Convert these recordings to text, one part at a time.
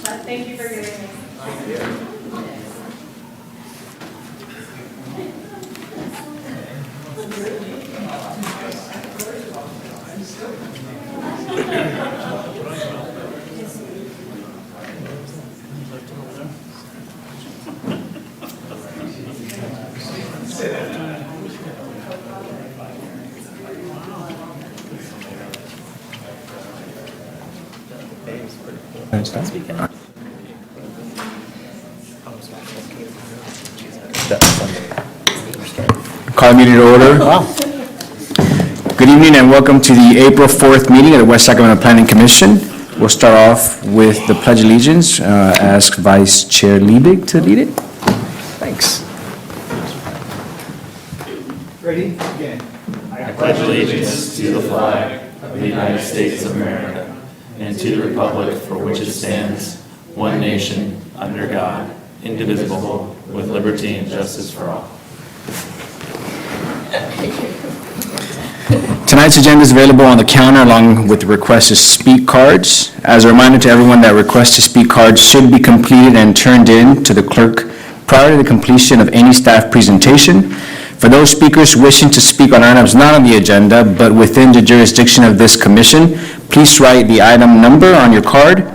Thank you for giving me. Call meeting to order. Good evening and welcome to the April 4th meeting of the West Sacramento Planning Commission. We'll start off with the Pledge of Allegiance. Ask Vice Chair Liebig to lead it. Thanks. Ready? Again. I pledge allegiance to the flag of the United States of America and to the republic for which it stands, one nation, under God, indivisible, with liberty and justice for all. Tonight's agenda is available on the counter along with the request to speak cards. As a reminder to everyone that request to speak cards should be completed and turned in to the clerk prior to the completion of any staff presentation. For those speakers wishing to speak on items not on the agenda but within the jurisdiction of this commission, please write the item number on your card.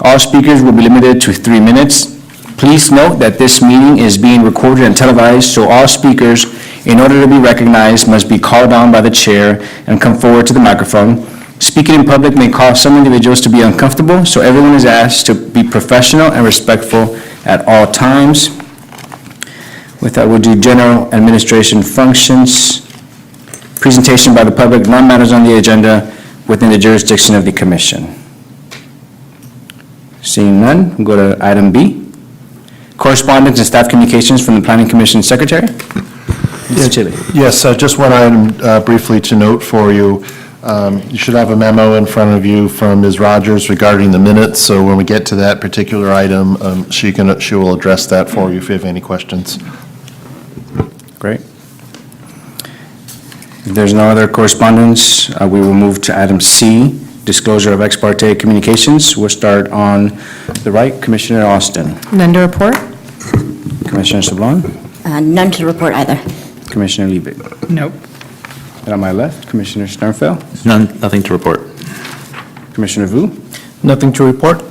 All speakers will be limited to 3 minutes. Please note that this meeting is being recorded and televised, so all speakers, in order to be recognized, must be called on by the chair and come forward to the microphone. Speaking in public may cause some individuals to be uncomfortable, so everyone is asked to be professional and respectful at all times. With that, we'll do general administration functions, presentation by the public, non-matters on the agenda within the jurisdiction of the commission. Seeing none, we'll go to item B. Correspondence and staff communications from the Planning Commission Secretary. Mr. Chili. Yes, just one item briefly to note for you. You should have a memo in front of you from Ms. Rogers regarding the minutes, so when we get to that particular item, she will address that for you if you have any questions. Great. If there's no other correspondence, we will move to item C, disclosure of ex parte communications. We'll start on the right, Commissioner Austin. None to report? Commissioner Sablon. None to report either. Commissioner Liebig. Nope. And on my left, Commissioner Sternfeld. Nothing to report. Commissioner Vu. Nothing to report?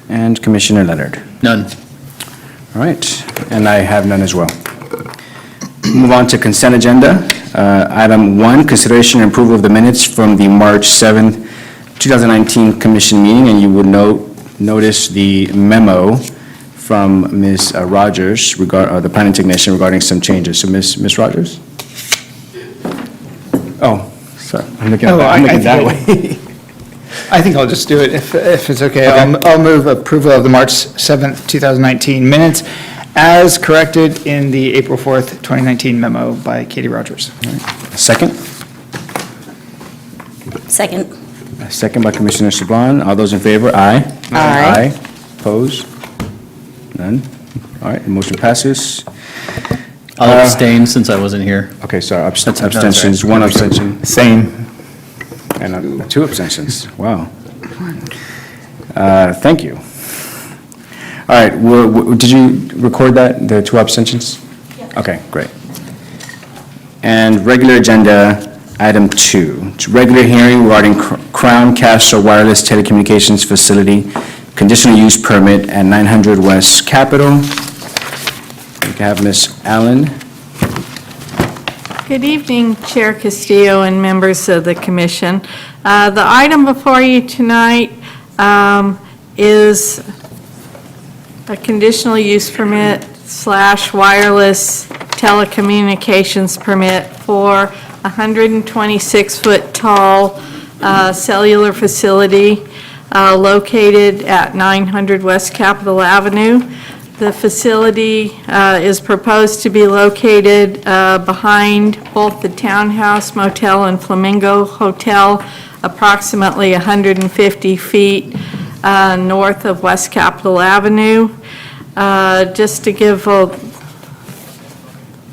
And Commissioner Leonard. None. All right, and I have none as well. Move on to consent agenda. Item 1, consideration and approval of the minutes from the March 7th, 2019 commission meeting, and you would notice the memo from Ms. Rogers, the planning technician, regarding some changes. So Ms. Rogers? Oh, sorry, I'm looking that way. I think I'll just do it if it's okay. I'll move approval of the March 7th, 2019 minutes as corrected in the April 4th, 2019 memo by Katie Rogers. Second? Second. Second by Commissioner Sablon. All those in favor? Aye. Aye. Opposed? None? All right, the motion passes. I'll abstain since I wasn't here. Okay, sorry, abstentions, one abstention. Same. And 2 abstentions, wow. Thank you. All right, did you record that, the 2 abstentions? Yes. Okay, great. And regular agenda, item 2, it's regular hearing regarding Crown Castle Wireless Telecommunications Facility, conditional use permit at 900 West Capitol. We can have Ms. Allen. Good evening, Chair Castillo and members of the commission. The item before you tonight is a conditional use permit / wireless telecommunications permit for a 126-foot tall cellular facility located at 900 West Capitol Avenue. The facility is proposed to be located behind both the Townhouse Motel and Flamingo Hotel, approximately 150 feet north of West Capitol Avenue. Just to give a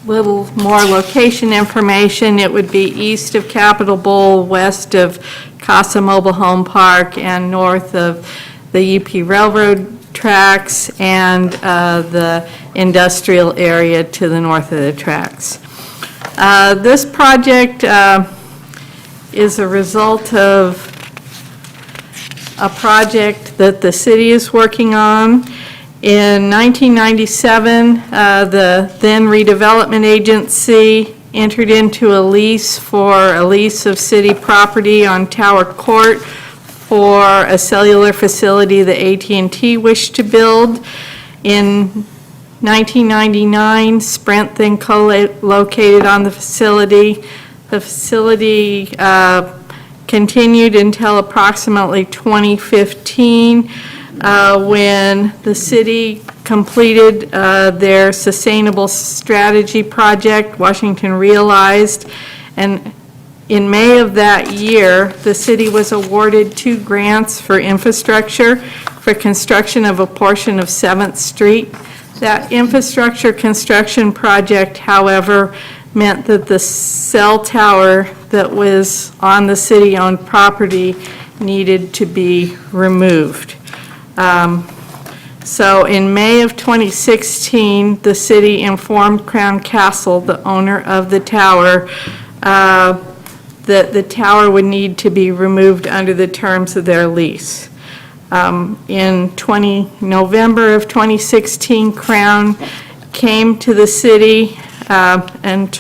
little more location information, it would be east of Capitol Bowl, west of Casa Mobile Home Park, and north of the UP Railroad tracks and the industrial area to the north of the tracks. This project is a result of a project that the city is working on. In 1997, the then redevelopment agency entered into a lease of city property on Tower Court for a cellular facility that AT&T wished to build. In 1999, Sprint then co-located on the facility. The facility continued until approximately 2015, when the city completed their sustainable strategy project, Washington Realized, and in May of that year, the city was awarded 2 grants for infrastructure for construction of a portion of 7th Street. That infrastructure construction project, however, meant that the cell tower that was on the city-owned property needed to be removed. So in May of 2016, the city informed Crown Castle, the owner of the tower, that the tower would need to be removed under the terms of their lease. In November of 2016, Crown came to the city and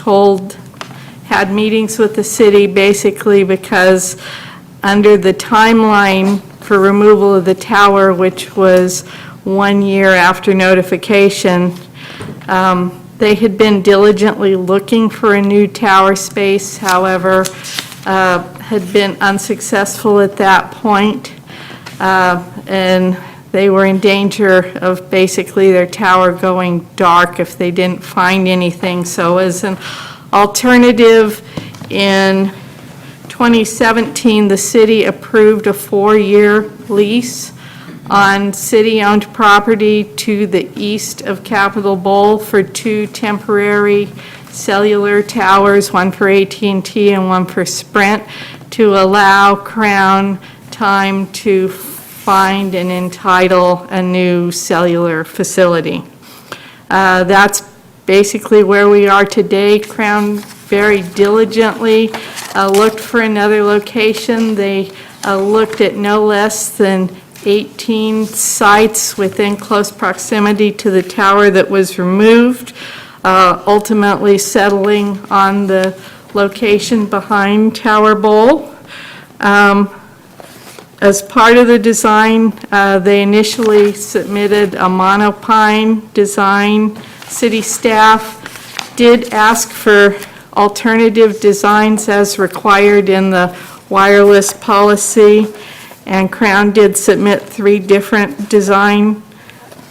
had meetings with the city, basically because under the timeline for removal of the tower, which was 1 year after notification, they had been diligently looking for a new tower space, however, had been unsuccessful at that point, and they were in danger of basically their tower going dark if they didn't find anything. So as an alternative, in 2017, the city approved a 4-year lease on city-owned property to the east of Capitol Bowl for 2 temporary cellular towers, one for AT&T and one for Sprint, to allow Crown time to find and entitle a new cellular facility. That's basically where we are today. Crown very diligently looked for another location. They looked at no less than 18 sites within close proximity to the tower that was removed, ultimately settling on the location behind Tower Bowl. As part of the design, they initially submitted a monopine design. City staff did ask for alternative designs as required in the wireless policy, and Crown did submit 3 different design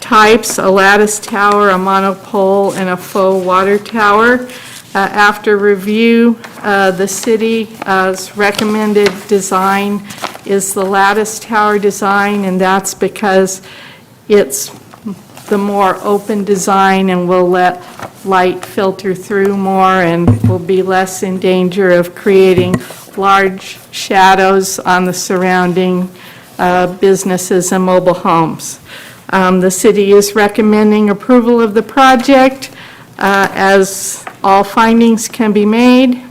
types: a lattice tower, a monopole, and a faux water tower. After review, the city's recommended design is the lattice tower design, and that's because it's the more open design and will let light filter through more and will be less in danger of creating large shadows on the surrounding businesses and mobile homes. The city is recommending approval of the project as all findings can be made.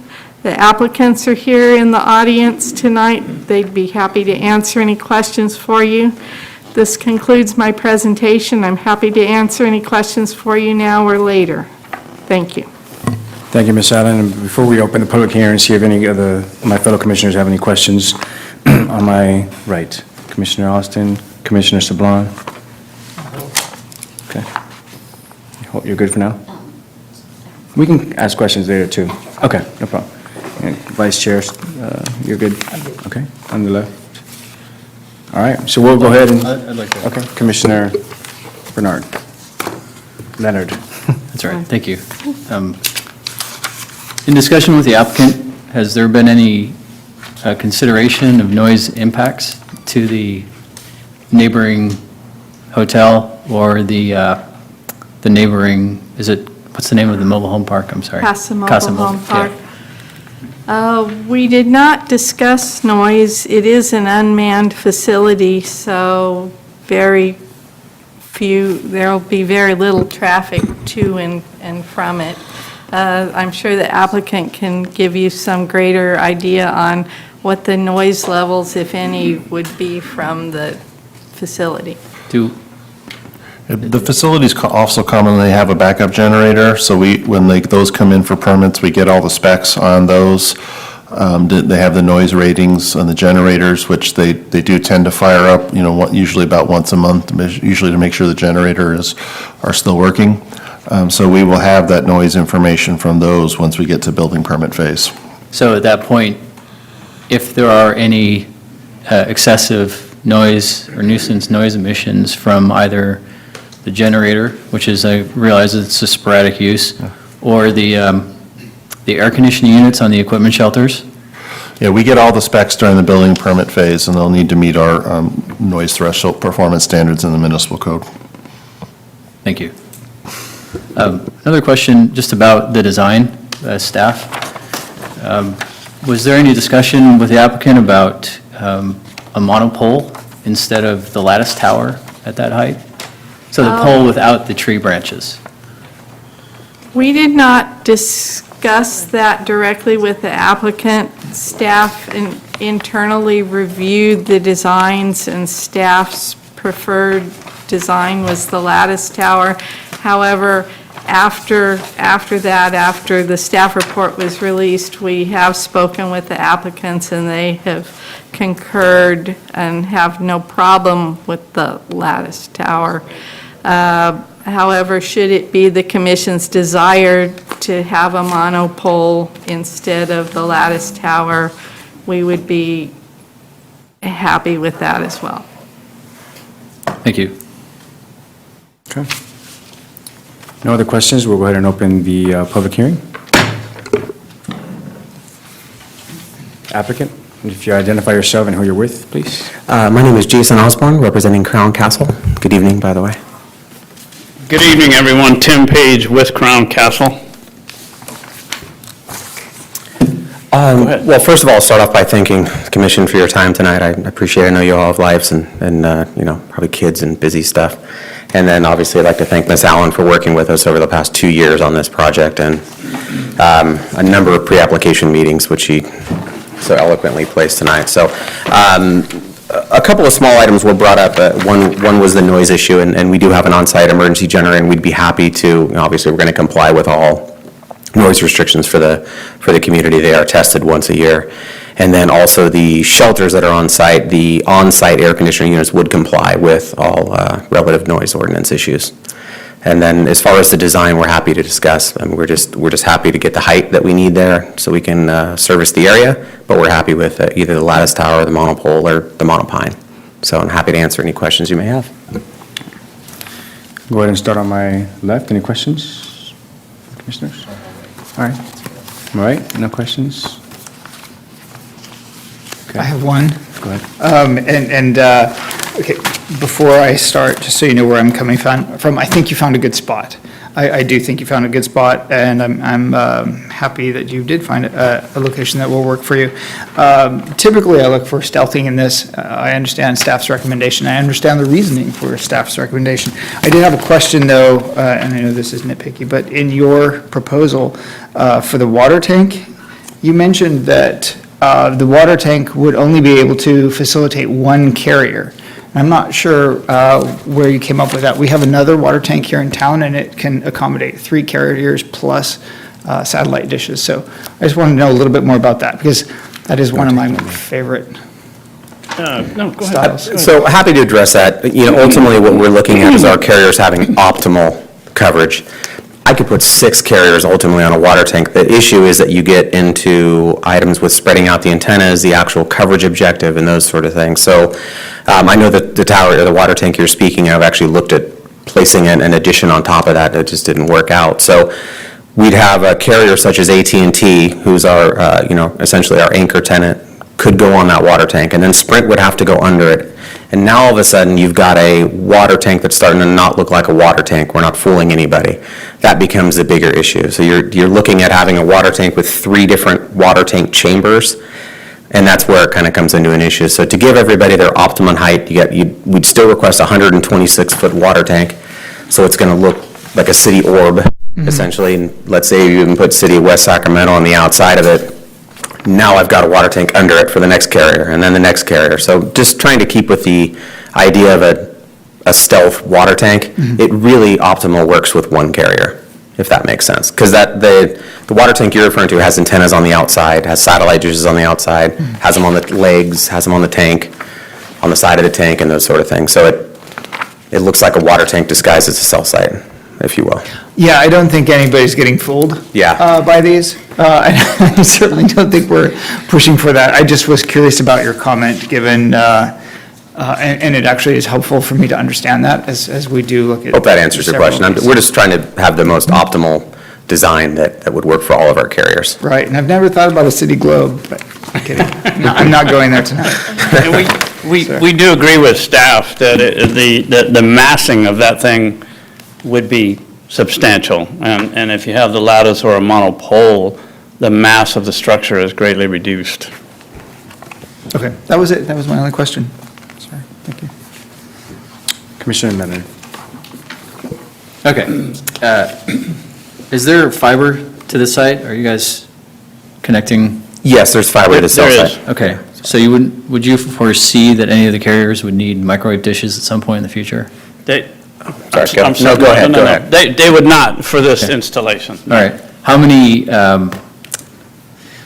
The applicants are here in the audience tonight. They'd be happy to answer any questions for you. This concludes my presentation. I'm happy to answer any questions for you now or later. Thank you. Thank you, Ms. Allen. And before we open the public hearing, see if any of my fellow commissioners have any questions. On my right, Commissioner Austin, Commissioner Sablon. Okay. You're good for now? We can ask questions later, too. Okay, no problem. And Vice Chair, you're good? Okay, on the left. All right, so we'll go ahead and, I'd like to. okay, Commissioner Leonard. That's all right, thank you. In discussion with the applicant, has there been any consideration of noise impacts to the neighboring hotel or the neighboring, what's the name of the mobile home park? I'm sorry. Casa Mobile Home Park. Yeah. We did not discuss noise. It is an unmanned facility, so very there'll be very little traffic to and from it. I'm sure the applicant can give you some greater idea on what the noise levels, if any, would be from the facility. The facilities also commonly have a backup generator, so when those come in for permits, we get all the specs on those. They have the noise ratings on the generators, which they do tend to fire up, usually about once a month, usually to make sure the generators are still working. So we will have that noise information from those once we get to building permit phase. So at that point, if there are any excessive noise or nuisance noise emissions from either the generator, which is, I realize it's a sporadic use, or the air conditioning units on the equipment shelters? Yeah, we get all the specs during the building permit phase, and they'll need to meet our noise threshold performance standards in the municipal code. Thank you. Another question just about the design, staff. Was there any discussion with the applicant about a monopole instead of the lattice tower at that height? So the pole without the tree branches? We did not discuss that directly with the applicant. Staff internally reviewed the designs, and staff's preferred design was the lattice tower. However, after the staff report was released, we have spoken with the applicants, and they have concurred and have no problem with the lattice tower. However, should it be the commission's desire to have a monopole instead of the lattice tower, we would be happy with that as well. Thank you. Okay. No other questions? We'll go ahead and open the public hearing. Applicant, if you identify yourself and who you're with, please. My name is Jason Osborne, representing Crown Castle. Good evening, by the way. Good evening, everyone. Tim Page with Crown Castle. Well, first of all, I'll start off by thanking the commission for your time tonight. I appreciate it. I know you all have lives and probably kids and busy stuff. And then obviously I'd like to thank Ms. Allen for working with us over the past 2 years on this project and a number of pre-application meetings, which she so eloquently placed tonight. So a couple of small items were brought up. One was the noise issue, and we do have an on-site emergency generator, and we'd be happy to, obviously we're going to comply with all noise restrictions for the community. They are tested once a year. And then also the shelters that are on site, the on-site air conditioning units would comply with all relative noise ordinance issues. And then as far as the design, we're happy to discuss. I mean, we're just happy to get the height that we need there so we can service the area, but we're happy with either the lattice tower, the monopole, or the monopine. So I'm happy to answer any questions you may have. Go ahead and start on my left. Any questions, commissioners? All right. All right, no questions? Okay. I have one. Go ahead. Okay, before I start, just so you know where I'm coming from, I think you found a good spot. I do think you found a good spot, and I'm happy that you did find a location that will work for you. Typically, I look for stealthing in this. I understand staff's recommendation. I understand the reasoning for staff's recommendation. I did have a question, though, and I know this is nitpicky, but in your proposal for the water tank, you mentioned that the water tank would only be able to facilitate one carrier. I'm not sure where you came up with that. We have another water tank here in town, and it can accommodate 3 carriers plus satellite dishes. So I just wanted to know a little bit more about that, because that is one of my favorite No, go ahead. styles. So happy to address that. Ultimately what we're looking at is our carriers having optimal coverage. I could put 6 carriers ultimately on a water tank. The issue is that you get into items with spreading out the antennas, the actual coverage objective, and those sort of things. So I know that the tower or the water tank you're speaking of, actually looked at placing an addition on top of that. It just didn't work out. So we'd have a carrier such as AT&T, who's our, essentially our anchor tenant, could go on that water tank, and then Sprint would have to go under it. And now all of a sudden, you've got a water tank that's starting to not look like a water tank. We're not fooling anybody. That becomes the bigger issue. So you're looking at having a water tank with 3 different water tank chambers, And that's where it kind of comes into an issue. So to give everybody their optimum height, we'd still request a 126-foot water tank, so it's going to look like a city orb, essentially. And let's say you even put City of West Sacramento on the outside of it. Now I've got a water tank under it for the next carrier, and then the next carrier. So just trying to keep with the idea of a stealth water tank, it really optimal works with one carrier, if that makes sense. Because the water tank you're referring to has antennas on the outside, has satellite dishes on the outside, has them on the legs, has them on the tank, on the side of the tank, and those sort of things. So it looks like a water tank disguised as a cell site, if you will. Yeah, I don't think anybody's getting fooled. Yeah. By these. I certainly don't think we're pushing for that. I just was curious about your comment, given, and it actually is helpful for me to understand that as we do look at. Hope that answers your several question. of these. We're just trying to have the most optimal design that would work for all of our carriers. Right, and I've never thought about a city globe, but I'm kidding. No, I'm not going there tonight. And we do agree with staff that the massing of that thing would be substantial. And if you have the lattice or a monopole, the mass of the structure is greatly reduced. Okay, that was it. That was my only question. Sorry, thank you. Commissioner Medina. Okay. Is there fiber to the site? Are you guys connecting? Yes, there's fiber to the cell There is. site. Okay, so would you foresee that any of the carriers would need microwave dishes at some point in the future? Sorry, go- I'm sorry. no, go ahead, No, go no, ahead. They would not for this Okay. installation. All right, how many,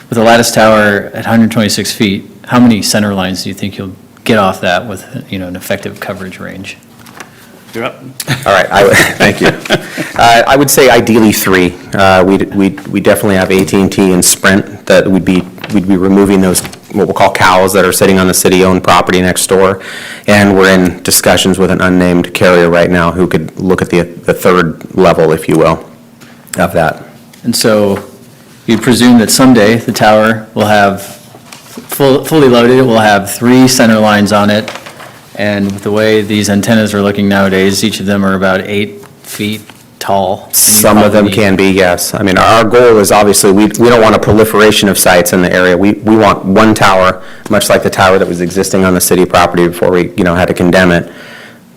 with a lattice tower at 126 feet, how many center lines do you think you'll get off that with, an effective coverage range? You're up. All right, thank you. I would say ideally 3. We definitely have AT&T and Sprint that we'd be removing those, what we'll call cows that are sitting on the city-owned property next door. And we're in discussions with an unnamed carrier right now who could look at the third level, if you will, of that. And so you presume that someday the tower will have, fully loaded, it will have 3 center lines on it. And with the way these antennas are looking nowadays, each of them are about 8 feet tall. Some of them can be, yes. I mean, our goal is obviously, we don't want a proliferation of sites in the area. We want one tower, much like the tower that was existing on the city property before we, had to condemn it.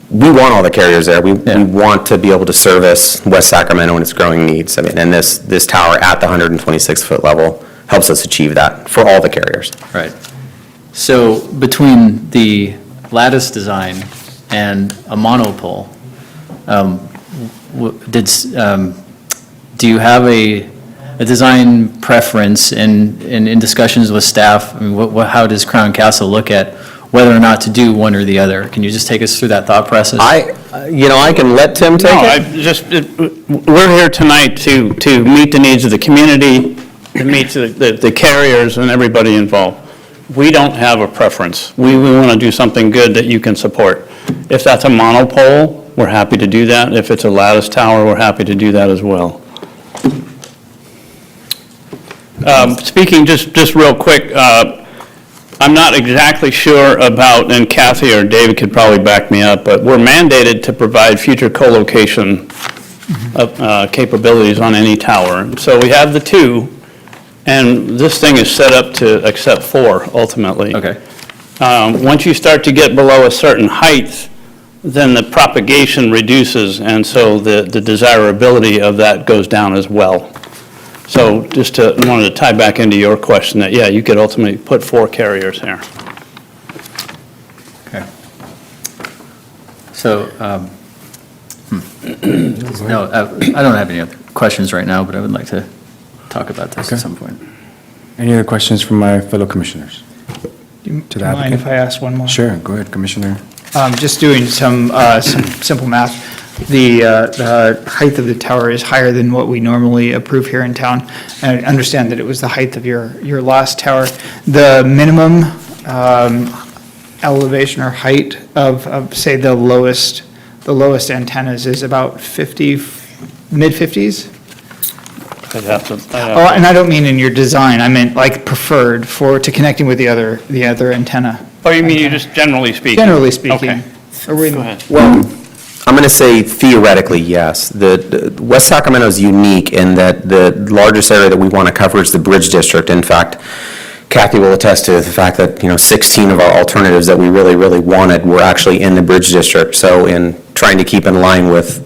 We want all the carriers there. We want to be able to service West Sacramento and its growing needs. I mean, and this tower at the 126-foot level helps us achieve that for all the carriers. Right. So between the lattice design and a monopole, do you have a design preference in discussions with staff? I mean, how does Crown Castle look at whether or not to do one or the other? Can you just take us through that thought process? I can let Tim take it. We're here tonight to meet the needs of the community, to meet the carriers and everybody involved. We don't have a preference. We want to do something good that you can support. If that's a monopole, we're happy to do that. If it's a lattice tower, we're happy to do that as well. Speaking just real quick, I'm not exactly sure about, and Kathy or David could probably back me up, but we're mandated to provide future co-location capabilities on any tower. So we have the 2. And this thing is set up to accept 4 ultimately. Okay. Once you start to get below a certain height, then the propagation reduces, and so the desirability of that goes down as well. So just wanted to tie back into your question that, yeah, you could ultimately put 4 carriers here. Okay. So, no, I don't have any other questions right now, but I would like to talk about this at some point. Any other questions from my fellow commissioners? Do you To the mind applicant? if I ask one more? Sure, go ahead, Commissioner. Just doing some simple math. The height of the tower is higher than what we normally approve here in town. And I understand that it was the height of your last tower. The minimum elevation or height of, say, the lowest antennas is about 50, mid-50s? I'd have to. Oh, and I don't mean in your design, I meant like preferred to connecting with the other antenna. Oh, you mean you just generally speaking? Generally speaking. Okay. Are we- Go ahead. Well, I'm going to say theoretically, yes. The West Sacramento is unique in that the largest area that we want to cover is the Bridge District. In fact, Kathy will attest to the fact that, 16 of our alternatives that we really, really wanted were actually in the Bridge District. So in trying to keep in line with,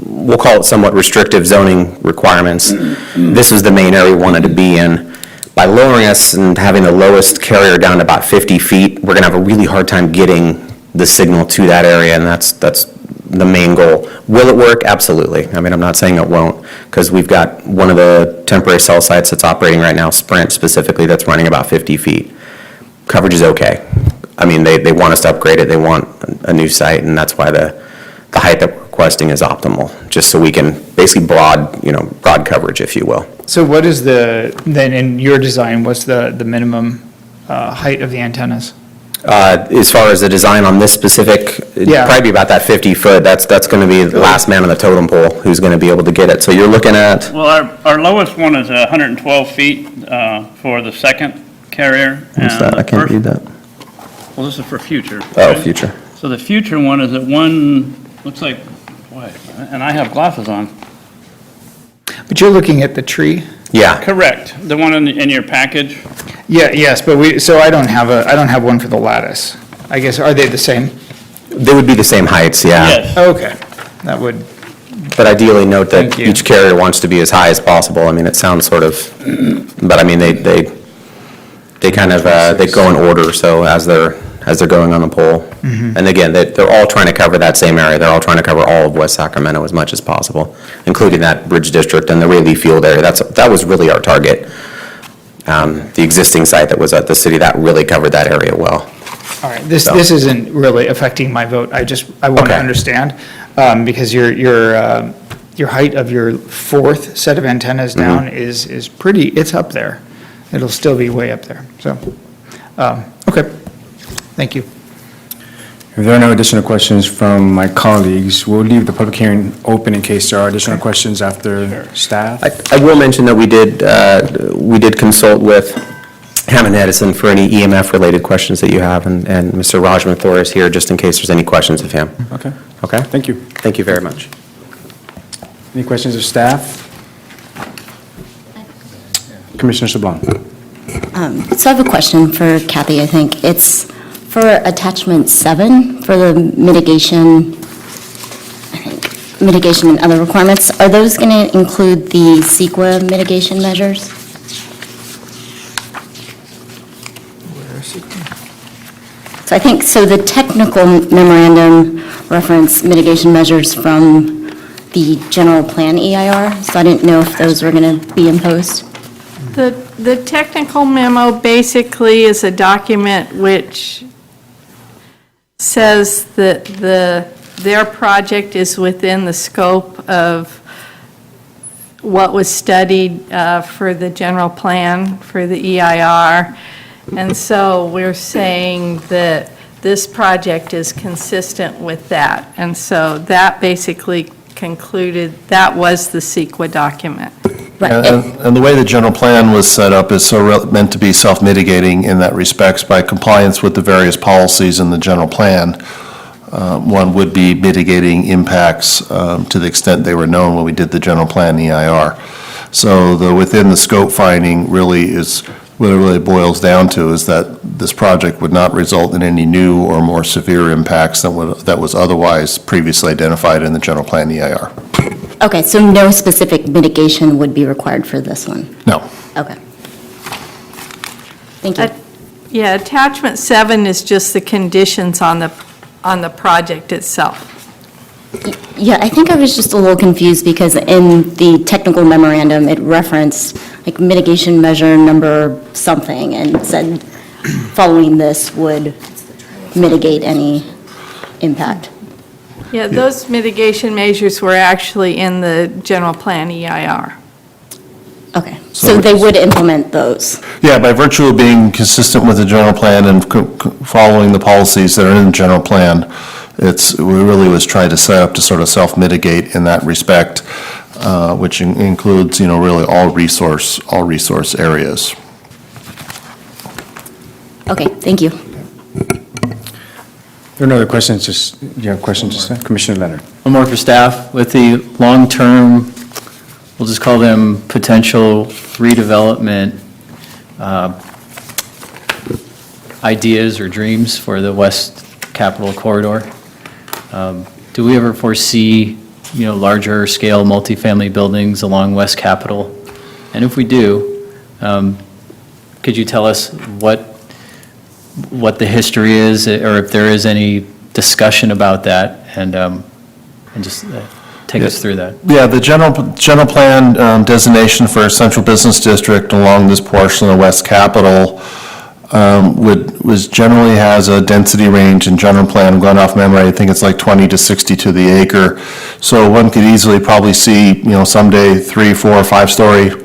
we'll call it somewhat restrictive zoning requirements, this is the main area we wanted to be in. By lowering us and having the lowest carrier down to about 50 feet, we're going to have a really hard time getting the signal to that area, and that's the main goal. Will it work? Absolutely. I mean, I'm not saying it won't, because we've got one of the temporary cell sites that's operating right now, Sprint specifically, that's running about 50 feet. Coverage is okay. I mean, they want us to upgrade it, they want a new site, and that's why the height that we're requesting is optimal, just so we can basically broad coverage, if you will. So what is then in your design, what's the minimum height of the antennas? As far as the design on this specific, it'd Yeah. probably be about that 50 foot, that's going to be the last man on the totem pole who's going to be able to get it. So you're looking at, Well, our lowest one is 112 feet for the second carrier. what's and that? the I can't first- read that. Well, this is for future. Oh, right? future. So the future one is at one, looks like, what, and I have glasses on. But you're looking at the tree? Yeah, Correct, the one in your package. Yeah, yes, but I don't have one for the lattice. I guess, are they the same? they would be the same heights, yeah. Yes. Okay, that would, But ideally, note that Thank you. each carrier wants to be as high as possible. I mean, it sounds sort of, but I mean, they kind of, they go in order, so as they're going on the pole. And again, they're all trying to cover that same area. They're all trying to cover all of West Sacramento as much as possible, including that Bridge District and the Rayleigh Field area. That was really our target. The existing site that was at the city, that really covered that area well. all right, this So- isn't really affecting my vote. I want to Okay. understand, because your height of your fourth set of antennas down is pretty, it's up there. It'll still be way up there, so, okay, thank you. If there are no additional questions from my colleagues, we'll leave the public hearing open in case there are additional questions after staff. I will mention that we did consult with Hammond Edison for any EMF-related questions that you have, and Mr. Raj Mathur is here just in case there's any questions of him. Okay, Okay? thank you. Thank you very much. Any questions of staff? Commissioner Sablon. So I have a question for Kathy, I think. It's for attachment 7, for the mitigation and other requirements. Are those going to include the CEQA mitigation measures? So I think, so the technical memorandum reference mitigation measures from the general plan EIR, so I didn't know if those were going to be imposed. The technical memo basically is a document which says that their project is within the scope of what was studied for the general plan for the EIR. And so we're saying that this project is consistent with that. And so that basically concluded, that was the CEQA document. Right. And the way the general plan was set up is meant to be self-mitigating in that respects by compliance with the various policies in the general plan. One would be mitigating impacts to the extent they were known when we did the general plan EIR. So the within the scope finding really is, what it really boils down to is that this project would not result in any new or more severe impacts than that was otherwise previously identified in the general plan EIR. Okay, so no specific mitigation would be required for this one? No. Okay. Thank you. Yeah, attachment 7 is just the conditions on the project itself. Yeah, I think I was just a little confused because in the technical memorandum, it referenced like mitigation measure number something and said following this would mitigate any impact. Yeah, those mitigation measures were actually in the general plan EIR. Okay, so they would implement those? Yeah, by virtue of being consistent with the general plan and following the policies that are in the general plan, we really was trying to set up to sort of self-mitigate in that respect, which includes, really all resource areas. Okay, thank you. There are no other questions, do you have questions, Commissioner Leonard? One more for staff. With the long-term, we'll just call them potential redevelopment ideas or dreams for the West Capitol Corridor. Do we ever foresee, larger scale multifamily buildings along West Capitol? And if we do, could you tell us what the history is, or if there is any discussion about that, and just take us through that? Yeah, the general plan designation for a central business district along this portion of West Capitol generally has a density range in general plan, I'm going off memory, I think it's like 20 to 60 to the acre. So one could easily probably see, someday 3, 4, 5-story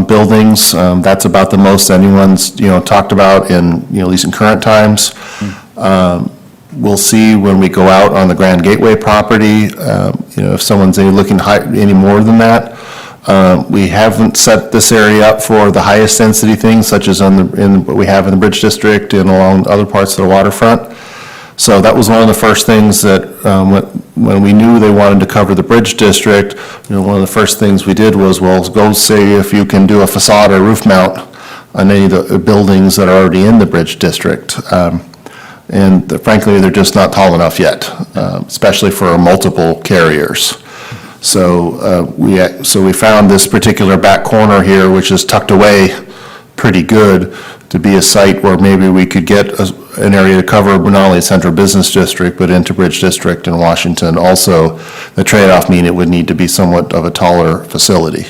buildings. That's about the most anyone's, talked about in, at least in current times. We'll see when we go out on the Grand Gateway property, if someone's looking any more than that. We haven't set this area up for the highest density things, such as in what we have in the Bridge District and along other parts of the waterfront. So that was one of the first things that, when we knew they wanted to cover the Bridge District, one of the first things we did was, well, go see if you can do a facade or roof mount on any of the buildings that are already in the Bridge District. And frankly, they're just not tall enough yet, especially for multiple carriers. So we found this particular back corner here, which is tucked away pretty good, to be a site where maybe we could get an area to cover not only Central Business District, but into Bridge District in Washington. Also, the trade-off mean it would need to be somewhat of a taller facility.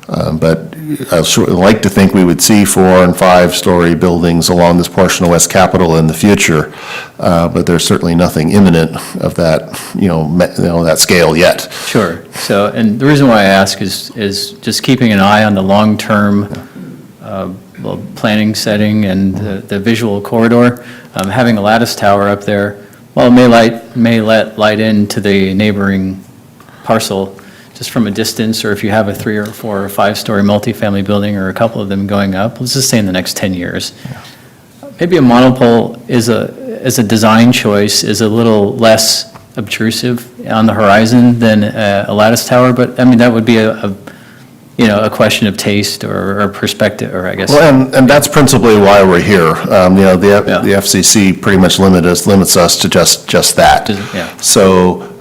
But I would like to think we would see 4- and 5-story buildings along this portion of West Capitol in the future, but there's certainly nothing imminent of that, that scale yet. Sure. So, and the reason why I ask is just keeping an eye on the long-term planning setting and the visual corridor. Having a lattice tower up there, well, it may let light into the neighboring parcel just from a distance, or if you have a 3- or 4- or 5-story multifamily building or a couple of them going up, let's just say in the next 10 years. Maybe a monopole as a design choice is a little less obtrusive on the horizon than a lattice tower, but I mean, that would be a question of taste or perspective, or I guess. Well, and that's principally why we're here. The FCC pretty much limits us to just that. Yeah. So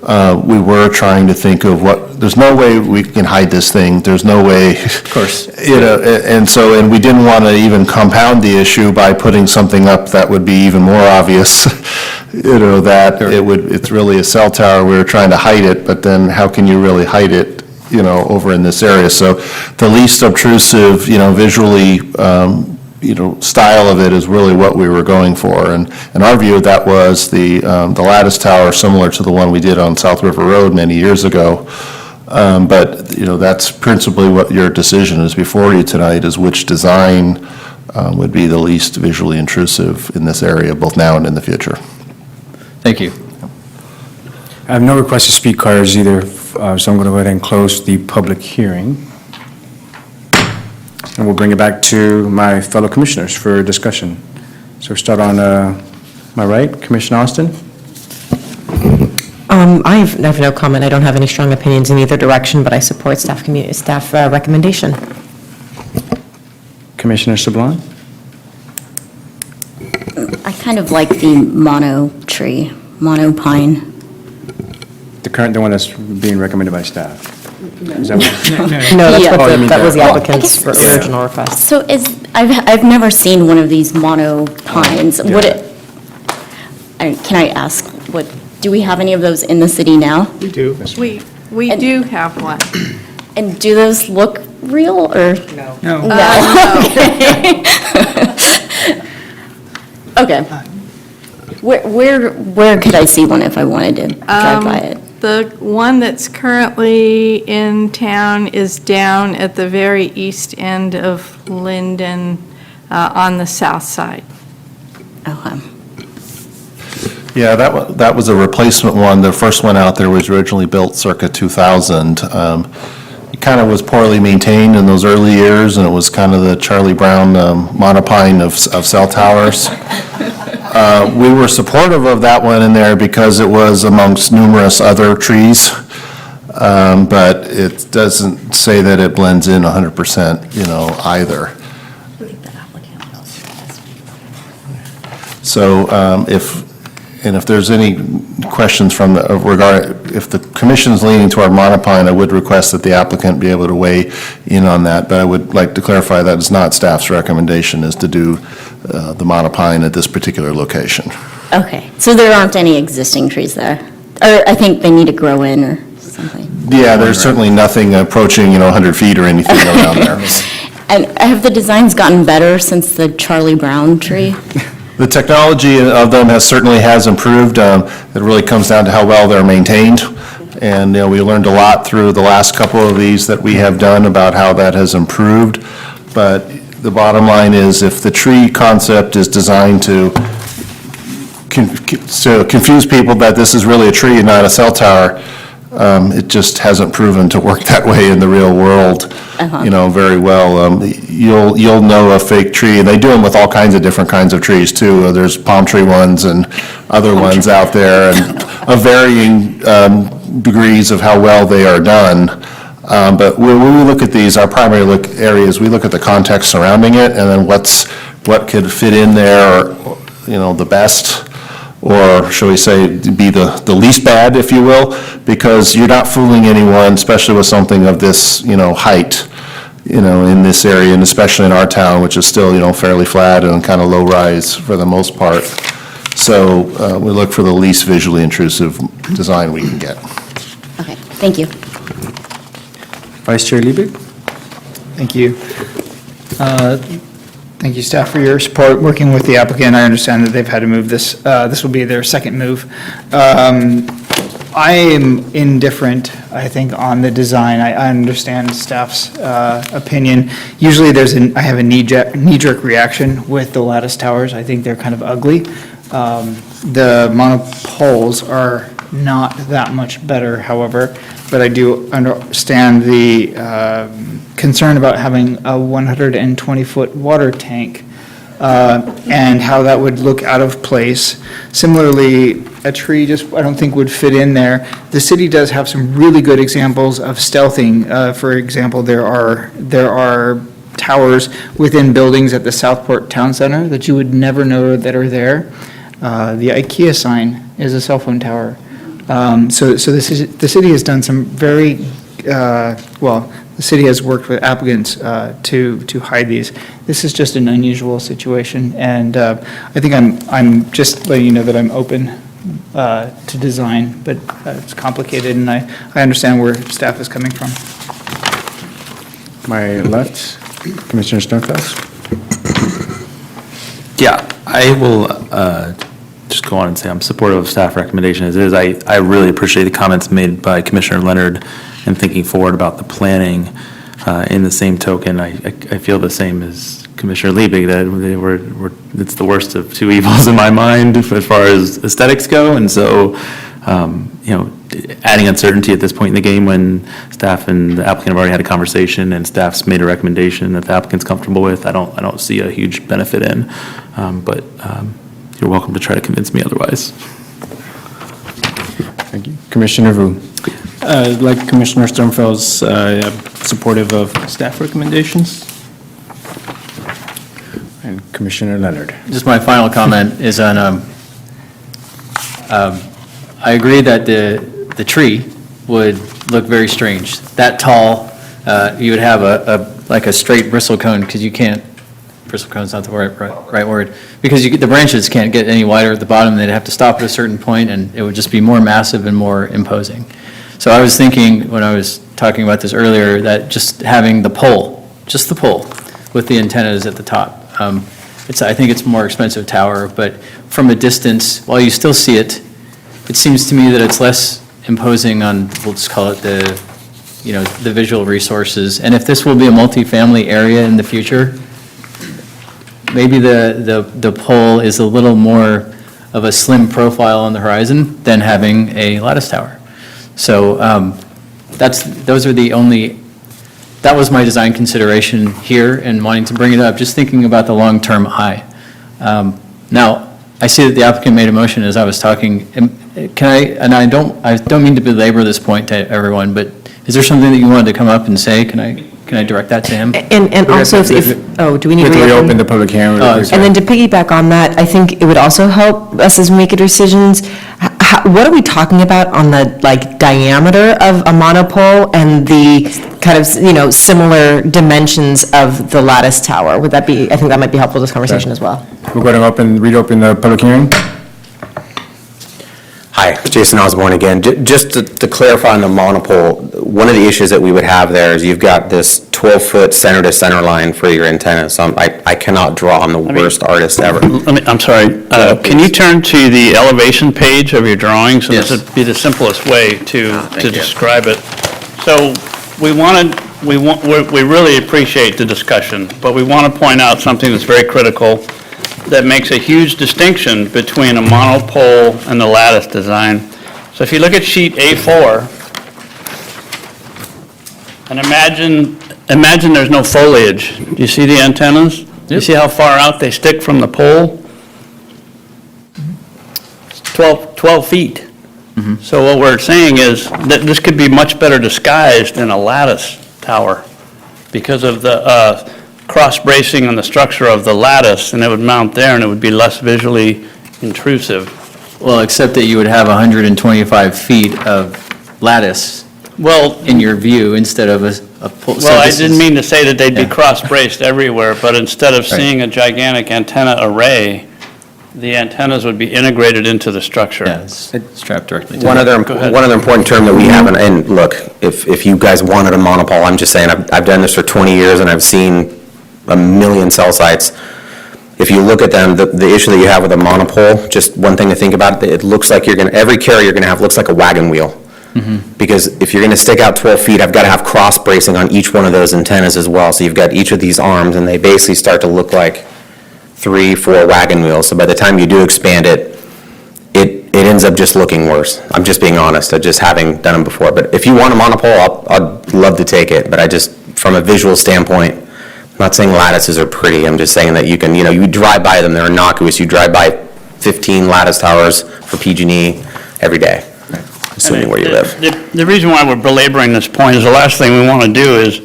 we were trying to think of there's no way we can hide this thing. There's no way. Of course. And we didn't want to even compound the issue by putting something up that would be even more obvious, that it's really a cell tower. We were trying to hide it, but then how can you really hide it, over in this area? So the least obtrusive, visually, style of it is really what we were going for. And in our view, that was the lattice tower, similar to the one we did on South River Road many years ago. But, that's principally what your decision is before you tonight, is which design would be the least visually intrusive in this area, both now and in the future. Thank you. I have no request to speak cards either, so I'm going to go ahead and close the public hearing. And we'll bring it back to my fellow commissioners for discussion. So we'll start on my right, Commissioner Austin. I have no comment. I don't have any strong opinions in either direction, but I support staff recommendation. Commissioner Sablon. I kind of like the mono pine. The one that's being recommended by staff. Is that what- No, that's Yeah. what you mean that was the that. applicant's original request. So I've never seen one of these mono pines. Can I ask, do we have any of those in the city now? We do. We do have one. And do those look real, or? No. Okay. Where could I see one if I wanted to drive by it? The one that's currently in town is down at the very east end of Linden, on the south side. Okay. Yeah, that was a replacement one. The first one out there was originally built circa 2000. It kind of was poorly maintained in those early years, and it was kind of the Charlie Brown monopine of cell towers. We were supportive of that one in there because it was amongst numerous other trees, but it doesn't say that it blends in 100%, either. So if there's any questions from if the commission's leaning toward monopine, I would request that the applicant be able to weigh in on that, but I would like to clarify that it's not staff's recommendation is to do the monopine at this particular location. Okay, so there aren't any existing trees there? Or I think they need to grow in or something? Yeah, there's certainly nothing approaching, 100 feet or anything around there. And have the designs gotten better since the Charlie Brown tree? The technology of them has improved. It really comes down to how well they're maintained. And, we learned a lot through the last couple of these that we have done about how that has improved. But the bottom line is, if the tree concept is designed to confuse people that this is really a tree and not a cell tower, it just hasn't proven to work that way in the real world, very well. You'll know a fake tree, and they do them with all kinds of different kinds of trees, too. There's palm tree ones and other ones out there, and of varying degrees of how well they are done. But when we look at these, our primary areas, we look at the context surrounding it, and then what could fit in there, or, the best, or shall we say, be the least bad, if you will, because you're not fooling anyone, especially with something of this, height, in this area, and especially in our town, which is still, fairly flat and kind of low-rise for the most part. So we look for the least visually intrusive design we can get. Okay, thank you. Vice Chair Liebig? Thank you. Thank you, staff, for your support working with the applicant. I understand that they've had to move this. This will be their second move. I am indifferent, I think, on the design. I understand staff's opinion. Usually I have a knee-jerk reaction with the lattice towers. I think they're kind of ugly. The monopoles are not that much better, however, but I do understand the concern about having a 120-foot water tank and how that would look out of place. Similarly, a tree I don't think would fit in there. The city does have some really good examples of stealthing. For example, there are towers within buildings at the Southport Town Center that you would never know that are there. The IKEA sign is a cell phone tower. So the city has done some very, the city has worked with applicants to hide these. This is just an unusual situation, and I think I'm just letting you know that I'm open to design, but it's complicated, and I understand where staff is coming from. My left, Commissioner Sternfeld? Yeah, I will just go on and say I'm supportive of staff recommendation as is. I really appreciate the comments made by Commissioner Leonard and thinking forward about the planning. In the same token, I feel the same as Commissioner Liebig, that it's the worst of two evils in my mind as far as aesthetics go. And so, adding uncertainty at this point in the game when staff and the applicant have already had a conversation and staff's made a recommendation that the applicant's comfortable with, I don't see a huge benefit in. But you're welcome to try to convince me otherwise. Thank you. Commissioner Vu? Like Commissioner Sternfeld's, supportive of staff recommendations. And Commissioner Leonard? Just my final comment is on, I agree that the tree would look very strange. That tall, you would have like a straight bristle cone, because you can't, bristle cone's not the right word, because the branches can't get any wider at the bottom. They'd have to stop at a certain point, and it would just be more massive and more imposing. So I was thinking, when I was talking about this earlier, that just having the pole, just the pole, with the antennas at the top. I think it's a more expensive tower, but from a distance, while you still see it, it seems to me that it's less imposing on, we'll just call it the visual resources. And if this will be a multifamily area in the future, maybe the pole is a little more of a slim profile on the horizon than having a lattice tower. So that was my design consideration here and wanting to bring it up, just thinking about the long-term eye. Now, I see that the applicant made a motion as I was talking. I don't mean to belabor this point to everyone, but is there something that you wanted to come up and say? Can I? Can I direct that to him? And also, do we need to We reopen? reopen the public hearing. And then to piggyback on that, I think it would also help us as we make decisions. What are we talking about on the, like, diameter of a monopole and the kind of, similar dimensions of the lattice tower? Would that be, I think that might be helpful to this conversation as well. We're going to reopen the public hearing. Hi, Jason Osborne again. Just to clarify on the monopole, one of the issues that we would have there is you've got this 12-foot center-to-center line for your antenna, so I cannot draw. I'm the worst artist ever. I'm sorry, can you turn to the elevation page of your drawings? And Yes. this would be the simplest way to you. describe it. So we really appreciate the discussion, but we want to point out something that's very critical that makes a huge distinction between a monopole and the lattice design. So if you look at sheet A4, and imagine there's no foliage. Do you see the antennas? Do you see how far out they stick from the pole? 12 feet. So what we're saying is that this could be much better disguised in a lattice tower because of the cross bracing on the structure of the lattice, and it would mount there, and it would be less visually intrusive. Well, except that you would have 125 feet of lattice Well, in your view instead of a pole. So well, I this didn't is- mean to say that they'd be Yeah. cross-braced everywhere, but instead of Right. seeing a gigantic antenna array, the antennas would be integrated into the structure. Yeah, it's strapped directly to One it. other important term that we have, and look, if you guys wanted a monopole, I'm just saying, I've done this for 20 years and I've seen a million cell sites. If you look at them, the issue that you have with a monopole, just one thing to think about, it looks like every carrier you're gonna have looks like a wagon wheel. Because if you're gonna stick out 12 feet, I've gotta have cross bracing on each one of those antennas as well. So you've got each of these arms and they basically start to look like 3, 4 wagon wheels. So by the time you do expand it, it ends up just looking worse. I'm just being honest, just having done them before. But if you want a monopole, I'd love to take it. But I just, from a visual standpoint, I'm not saying lattices are pretty. I'm just saying that you can, you drive by them, they're innocuous. You drive by 15 lattice towers for PG&E every day, assuming where you live. The reason why we're belaboring this point is the last thing we want to do is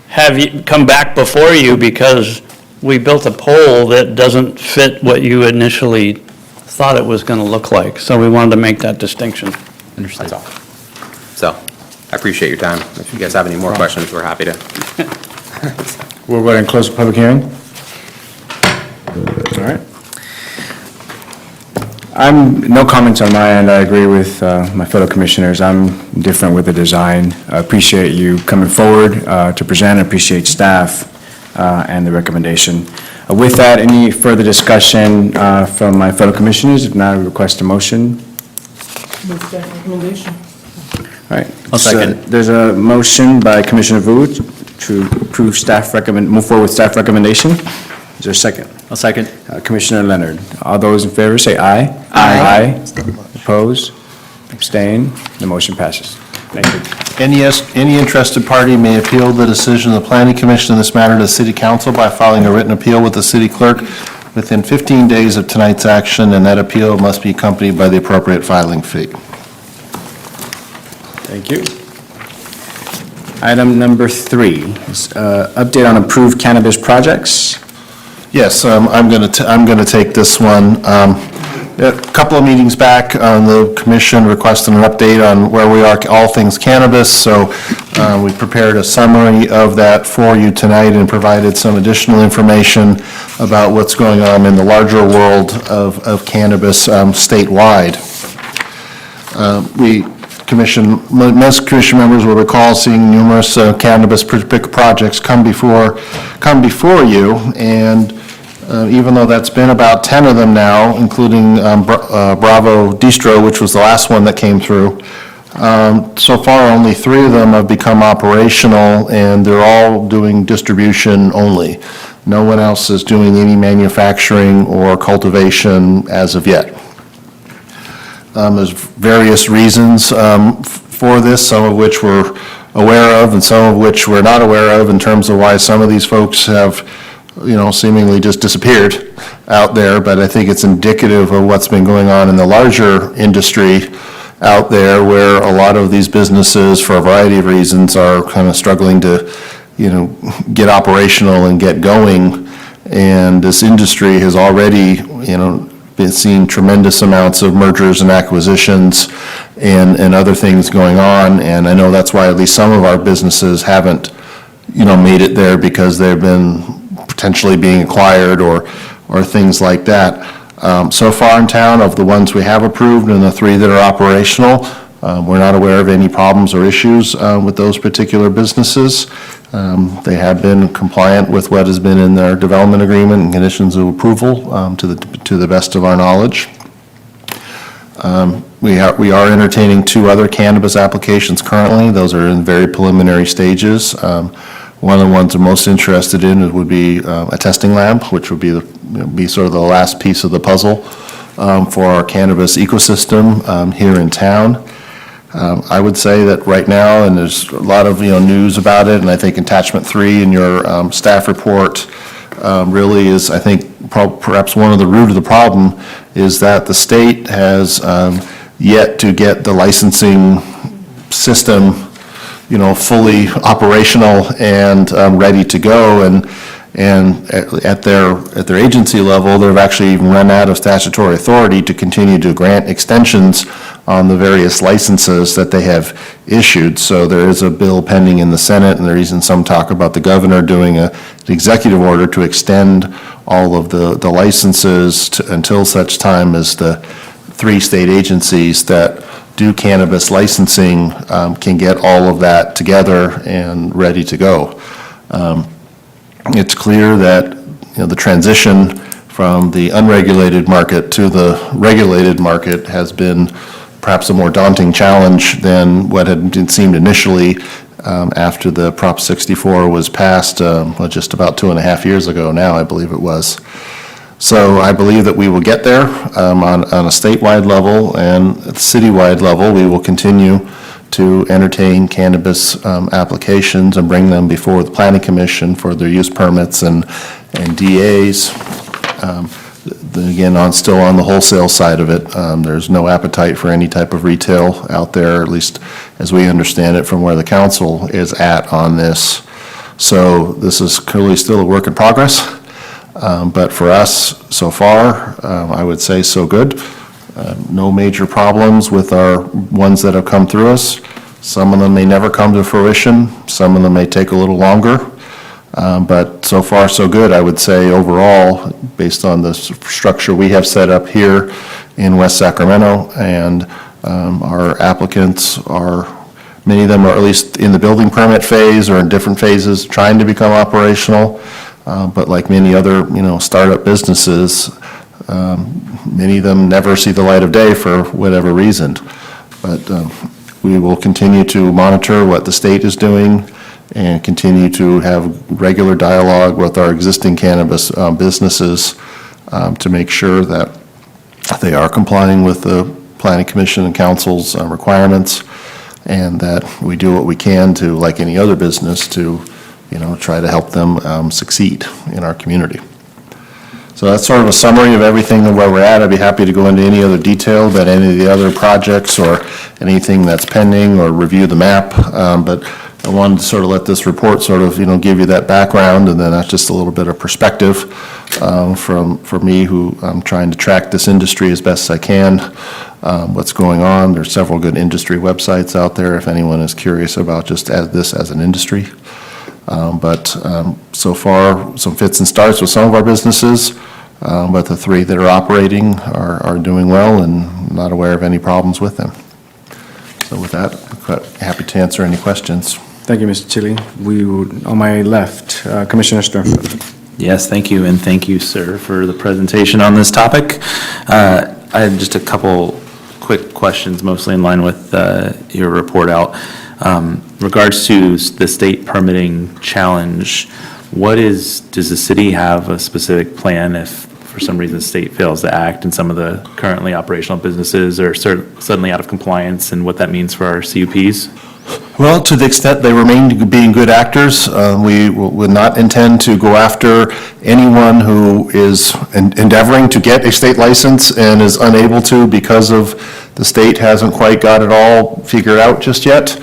have you come back before you because we built a pole that doesn't fit what you initially thought it was going to look like. So we wanted to make that distinction. Understood. So, I appreciate your time. If you guys have any more questions, we're happy to. We'll go ahead and close the public hearing. All right. No comments on my end. I agree with my fellow commissioners. I'm different with the design. I appreciate you coming forward to present. I appreciate staff and the recommendation. With that, any further discussion from my fellow commissioners? If not, I request a motion. All right. I'll second. There's a motion by Commissioner Vu to approve move forward with staff recommendation. Is there a second? I'll second. Commissioner Leonard. All those in favor say aye. Aye. Oppose? Abstain? The motion passes. Thank you. Any interested party may appeal the decision of the Planning Commission in this matter to the City Council by filing a written appeal with the city clerk within 15 days of tonight's action, and that appeal must be accompanied by the appropriate filing fee. Thank you. Item number 3 is update on approved cannabis projects. Yes, I'm going to take this one. A couple of meetings back, the commission requested an update on where we are, all things cannabis, so we prepared a summary of that for you tonight and provided some additional information about what's going on in the larger world of cannabis statewide. Most commission members will recall seeing numerous cannabis projects come before you, and even though that's been about 10 of them now, including Bravo Distro, which was the last one that came through, so far only 3 of them have become operational, and they're all doing distribution only. No one else is doing any manufacturing or cultivation as of yet. There's various reasons for this, some of which we're aware of and some of which we're not aware of in terms of why some of these folks have, seemingly just disappeared out there, but I think it's indicative of what's been going on in the larger industry out there where a lot of these businesses, for a variety of reasons, are kind of struggling to get operational and get going. And this industry has already, been seeing tremendous amounts of mergers and acquisitions and other things going on. And I know that's why at least some of our businesses haven't, made it there, because they've been potentially being acquired or things like that. So far in town, of the ones we have approved and the 3 that are operational, we're not aware of any problems or issues with those particular businesses. They have been compliant with what has been in their development agreement and conditions of approval, to the best of our knowledge. We are entertaining 2 other cannabis applications currently. Those are in very preliminary stages. One of the ones we're most interested in would be a testing lab, which would be sort of the last piece of the puzzle for our cannabis ecosystem here in town. I would say that right now, and there's a lot of, news about it, and I think attachment 3 in your staff report really is, I think, perhaps one of the root of the problem is that the state has yet to get the licensing system, fully operational and ready to go. And at their agency level, they've actually even run out of statutory authority to continue to grant extensions on the various licenses that they have issued. So there is a bill pending in the Senate, and there is some talk about the governor doing an executive order to extend all of the licenses until such time as the 3 state agencies that do cannabis licensing can get all of that together and ready to go. It's clear that the transition from the unregulated market to the regulated market has been perhaps a more daunting challenge than what had seemed initially after the Prop 64 was passed just about 2.5 years ago now, I believe it was. So I believe that we will get there on a statewide level, and at the citywide level, we will continue to entertain cannabis applications and bring them before the Planning Commission for their use permits and DAs. Again, still on the wholesale side of it, there's no appetite for any type of retail out there, at least as we understand it from where the council is at on this. So this is clearly still a work in progress. But for us, so far, I would say so good. No major problems with our ones that have come through us. Some of them may never come to fruition. Some of them may take a little longer. But so far, so good, I would say overall, based on the structure we have set up here in West Sacramento. And our applicants many of them are at least in the building permit phase or in different phases, trying to become operational. But like many other, startup businesses, many of them never see the light of day for whatever reason. But we will continue to monitor what the state is doing and continue to have regular dialogue with our existing cannabis businesses to make sure that they are complying with the Planning Commission and Council's requirements, and that we do what we can to, like any other business, to try to help them succeed in our community. So that's sort of a summary of everything and where we're at. I'd be happy to go into any other detail about any of the other projects or anything that's pending, or review the map. But I wanted to sort of let this report sort of, give you that background, and then that's just a little bit of perspective from me, who I'm trying to track this industry as best I can, what's going on. There's several good industry websites out there if anyone is curious about just this as an industry. But so far, some fits and starts with some of our businesses, but the 3 that are operating are doing well, and not aware of any problems with them. So with that, I'm quite happy to answer any questions. Thank you, Mr. Chili. On my left, Commissioner Sternfeld. Yes, thank you, and thank you, sir, for the presentation on this topic. I have just a couple quick questions, mostly in line with your report out. Regards to the state permitting challenge, does the city have a specific plan if for some reason the state fails to act and some of the currently operational businesses are suddenly out of compliance, and what that means for our CUPs? Well, to the extent they remain being good actors, we would not intend to go after anyone who is endeavoring to get a state license and is unable to because of The state hasn't quite got it all figured out just yet.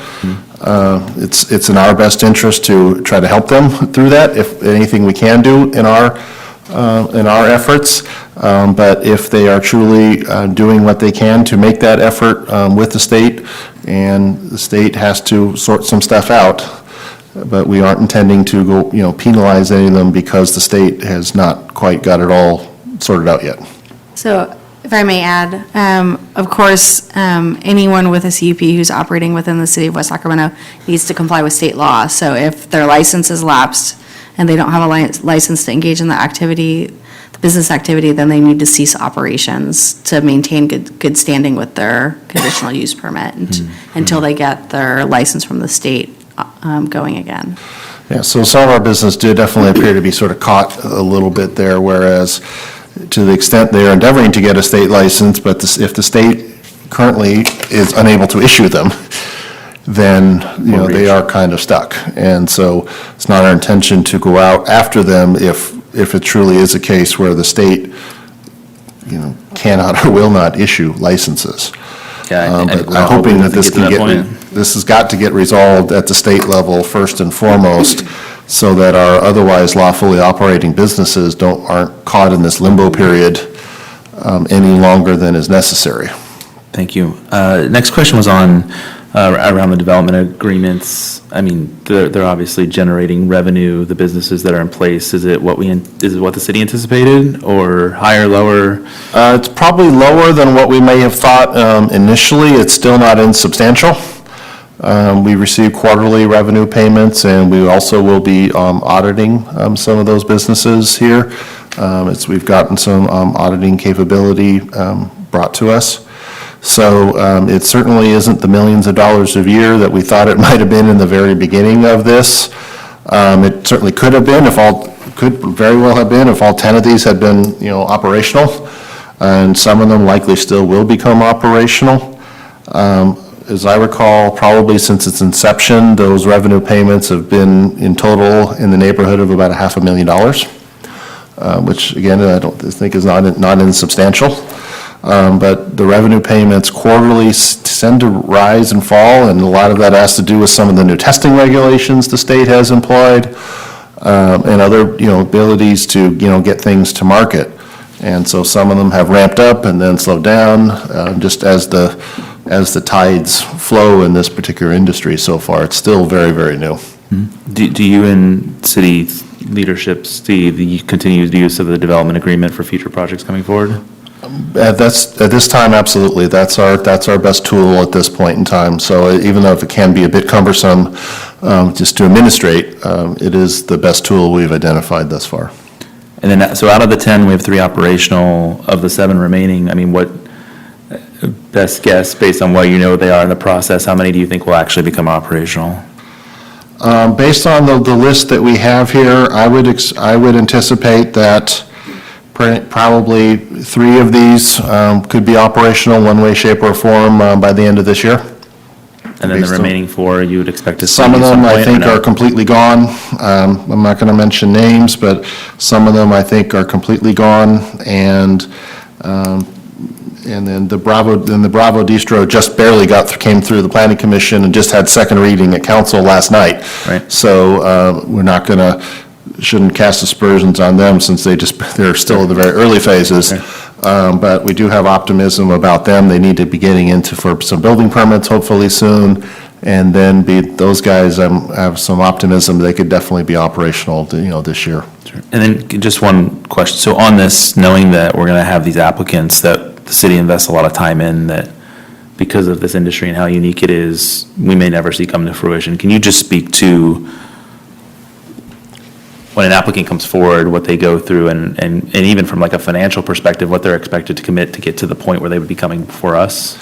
It's in our best interest to try to help them through that, if anything we can do in our efforts. But if they are truly doing what they can to make that effort with the state, and the state has to sort some stuff out, but we aren't intending to go, penalize any of them because the state has not quite got it all sorted out yet. So if I may add, of course, anyone with a CUP who's operating within the city of West Sacramento needs to comply with state law. So if their license is lapsed and they don't have a license to engage in the activity, the business activity, then they need to cease operations to maintain good standing with their conditional use permit until they get their license from the state going again. Yeah, so some of our business did definitely appear to be sort of caught a little bit there, whereas to the extent they are endeavoring to get a state license, but if the state currently is unable to issue them, then, they are kind of stuck. And so it's not our intention to go out after them if it truly is a case where the state, cannot or will not issue licenses. Yeah, But I'm hoping that this to that point. this has got to get resolved at the state level first and foremost, so that our otherwise lawfully operating businesses aren't caught in this limbo period any longer than is necessary. Thank you. Next question was on, around the development agreements. I mean, they're obviously generating revenue, the businesses that are in place. Is it what the city anticipated, or higher, lower? It's probably lower than what we may have thought initially. It's still not insubstantial. We receive quarterly revenue payments, and we also will be auditing some of those businesses here. We've gotten some auditing capability brought to us. So it certainly isn't the millions of dollars a year that we thought it might have been in the very beginning of this. It certainly could have been, could very well have been if all 10 of these had been, operational. And some of them likely still will become operational. As I recall, probably since its inception, those revenue payments have been in total in the neighborhood of about $500,000, which again, I don't think is not insubstantial. But the revenue payments quarterly tend to rise and fall, and a lot of that has to do with some of the new testing regulations the state has employed, and other, abilities to, get things to market. And so some of them have ramped up and then slowed down, just as the tides flow in this particular industry so far. It's still very, very new. Do you and city leadership see the continued use of the development agreement for future projects coming forward? At this time, absolutely. That's our best tool at this point in time. So even though if it can be a bit cumbersome just to administrate, it is the best tool we've identified thus far. And then, so out of the 10, we have 3 operational. Of the 7 remaining, I mean, what, best guess, based on what they are in the process, how many do you think will actually become operational? Based on the list that we have here, I would anticipate that probably 3 of these could be operational one way, shape, or form by the end of this year. And then the remaining 4, you would expect to see? Some of them, I think, no? are completely gone. I'm not going to mention names, but some of them, I think, are completely gone. And then the Bravo Distro just barely came through the Planning Commission and just had second reading at council last night. Right. So we're not going to, shouldn't cast aspersions on them since they're still in the very early phases. But we do have optimism about them. They need to be getting for some building permits hopefully soon. And then those guys, have some optimism they could definitely be operational, this year. And then just one question. So on this, knowing that we're going to have these applicants that the city invests a lot of time in, that because of this industry and how unique it is, we may never see come to fruition. Can you just speak to when an applicant comes forward, what they go through, and even from like a financial perspective, what they're expected to commit to get to the point where they would be coming before us?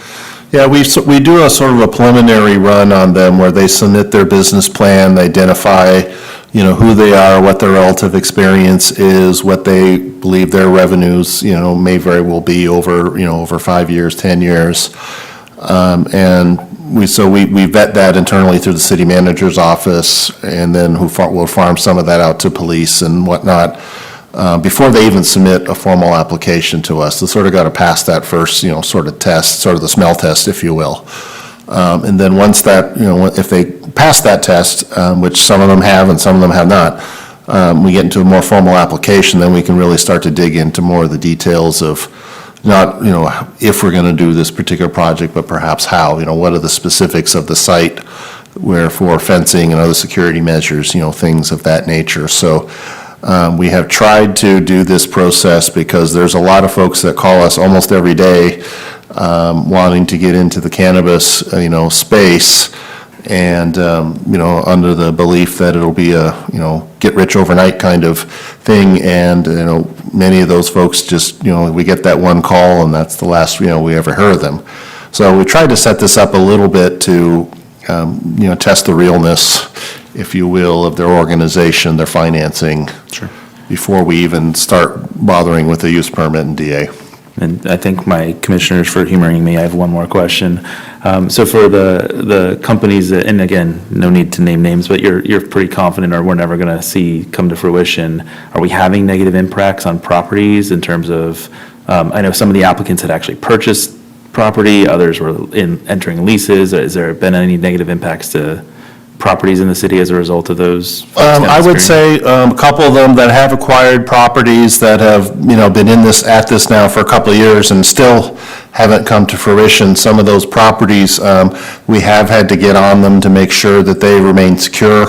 Yeah, we do a sort of a preliminary run on them where they submit their business plan, they identify, who they are, what their relative experience is, what they believe their revenues, may very well be over 5 years, 10 years. And we vet that internally through the city manager's office, and then we'll farm some of that out to police and whatnot. before they even submit a formal application to us. They sort of got to pass that first, sort of test, sort of the smell test, if you will. And then once that, if they pass that test, which some of them have and some of them have not, we get into a more formal application, then we can really start to dig into more of the details of not, if we're going to do this particular project, but perhaps how, what are the specifics of the site, where for fencing and other security measures, things of that nature. So we have tried to do this process because there's a lot of folks that call us almost every day wanting to get into the cannabis, space, and, under the belief that it'll be a, get rich overnight kind of thing. And, many of those folks just, we get that one call and that's the last, we ever heard of them. So we tried to set this up a little bit to, test the realness, if you will, of their organization, their financing. Sure. Before we even start bothering with the use permit and DA. And I thank my commissioners for humoring me. I have one more question. So for the companies that, and again, no need to name names, but you're pretty confident or we're never going to see come to fruition, are we having negative impacts on properties in terms of, I know some of the applicants had actually purchased property, others were entering leases. Has there been any negative impacts to properties in the city as a result of those? I would say a couple of them that have acquired properties that have, been at this now for a couple of years and still haven't come to fruition. Some of those properties, we have had to get on them to make sure that they remain secure.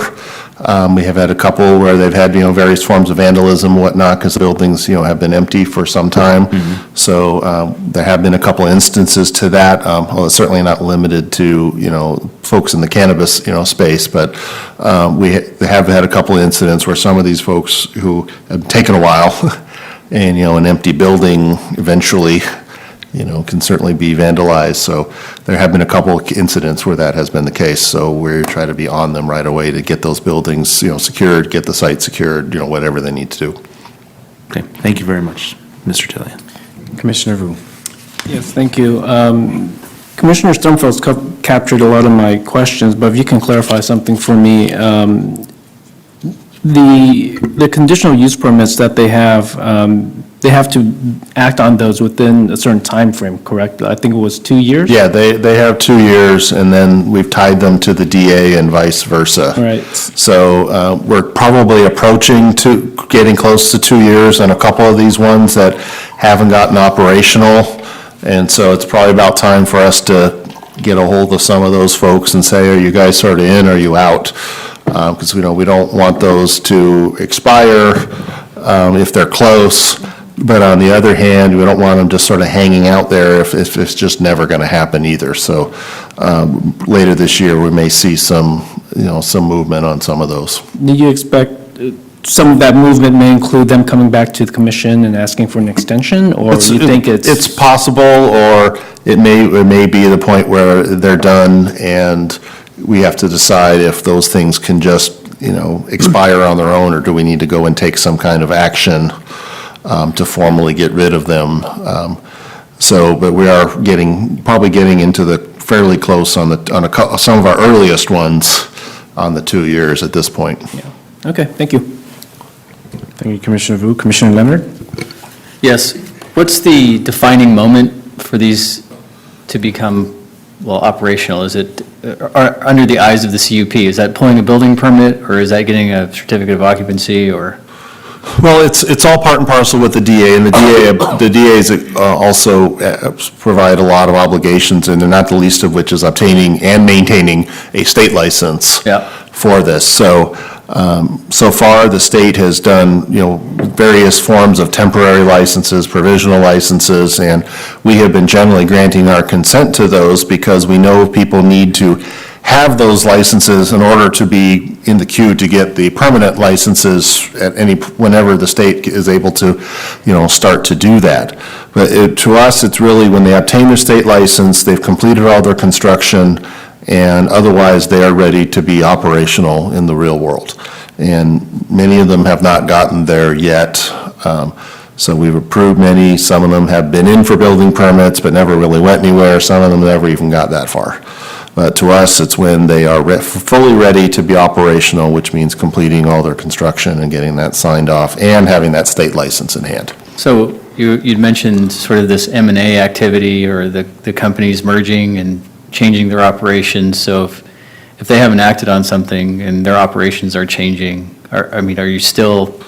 We have had a couple where they've had, various forms of vandalism and whatnot because the buildings, have been empty for some time. Mm-hmm. So there have been a couple instances to that. Well, it's certainly not limited to, folks in the cannabis, space, but we have had a couple of incidents where some of these folks who have taken a while and, an empty building eventually, can certainly be vandalized. So there have been a couple of incidents where that has been the case. So we try to be on them right away to get those buildings, secured, get the site secured, whatever they need to do. Okay, thank you very much, Mr. Tillian. Commissioner Vu. Yes, thank you. Commissioner Sturmfeld's captured a lot of my questions, but if you can clarify something for me. The conditional use permits that they have to act on those within a certain time frame, correct? I think it was 2 years? Yeah, they have 2 years, and then we've tied them to the DA and vice versa. Right. So we're probably approaching to getting close to 2 years on a couple of these ones that haven't gotten operational. And so it's probably about time for us to get a hold of some of those folks and say, are you guys sort of in, or are you out? Because we don't want those to expire if they're close. But on the other hand, we don't want them just sort of hanging out there if it's just never going to happen either. So later this year, we may see some movement on some of those. Do you expect some of that movement may include them coming back to the commission and asking for an extension, or do you think It's possible, or it may be the point where they're done and we have to decide if those things can just, expire on their own, or do we need to go and take some kind of action to formally get rid of them. But we are probably getting into the fairly close on some of our earliest ones on the 2 years at this point. Yeah. Okay, thank you. Thank you, Commissioner Vu. Commissioner Leonard? Yes. What's the defining moment for these to become, operational? Is it under the eyes of the CUP? Is that pulling a building permit, or is that getting a certificate of occupancy, or? Well, it's all part and parcel with the DA, and the DAs also provide a lot of obligations, and they're not the least of which is obtaining and maintaining a state license for this. So far, the state has done, various forms of temporary licenses, provisional licenses, and we have been generally granting our consent to those because we know people need to have those licenses in order to be in the queue to get the permanent licenses whenever the state is able to, start to do that. But to us, it's really when they obtain their state license, they've completed all their construction, and otherwise they are ready to be operational in the real world. And many of them have not gotten there yet. So we've approved many. Some of them have been in for building permits but never really went anywhere. Some of them never even got that far. But to us, it's when they are fully ready to be operational, which means completing all their construction and getting that signed off and having that state license in hand. So you'd mentioned sort of this M&A activity or the companies merging and changing their operations. So if they haven't acted on something and their operations are changing, are you still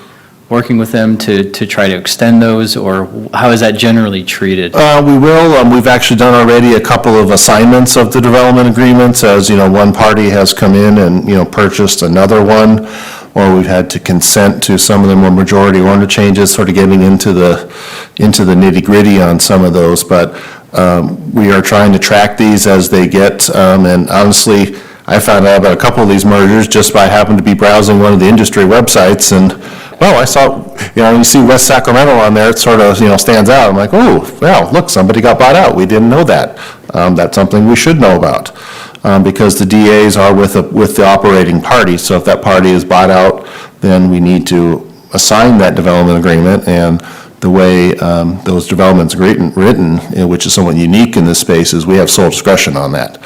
working with them to try to extend those, or how is that generally treated? We will. We've actually done already a couple of assignments of the development agreements, as, one party has come in and, purchased another one, or we've had to consent to some of the more majority owner changes, sort of getting into the nitty-gritty on some of those. But we are trying to track these as they get, and honestly, I found out about a couple of these mergers just by happening to be browsing one of the industry websites, and I saw, when you see West Sacramento on there, it sort of, stands out. I'm like, oh, well, look, somebody got bought out. We didn't know that. That's something we should know about, because the DAs are with the operating party. So if that party is bought out, then we need to assign that development agreement. And the way those developments are written, which is somewhat unique in this space, is we have sole discretion on that.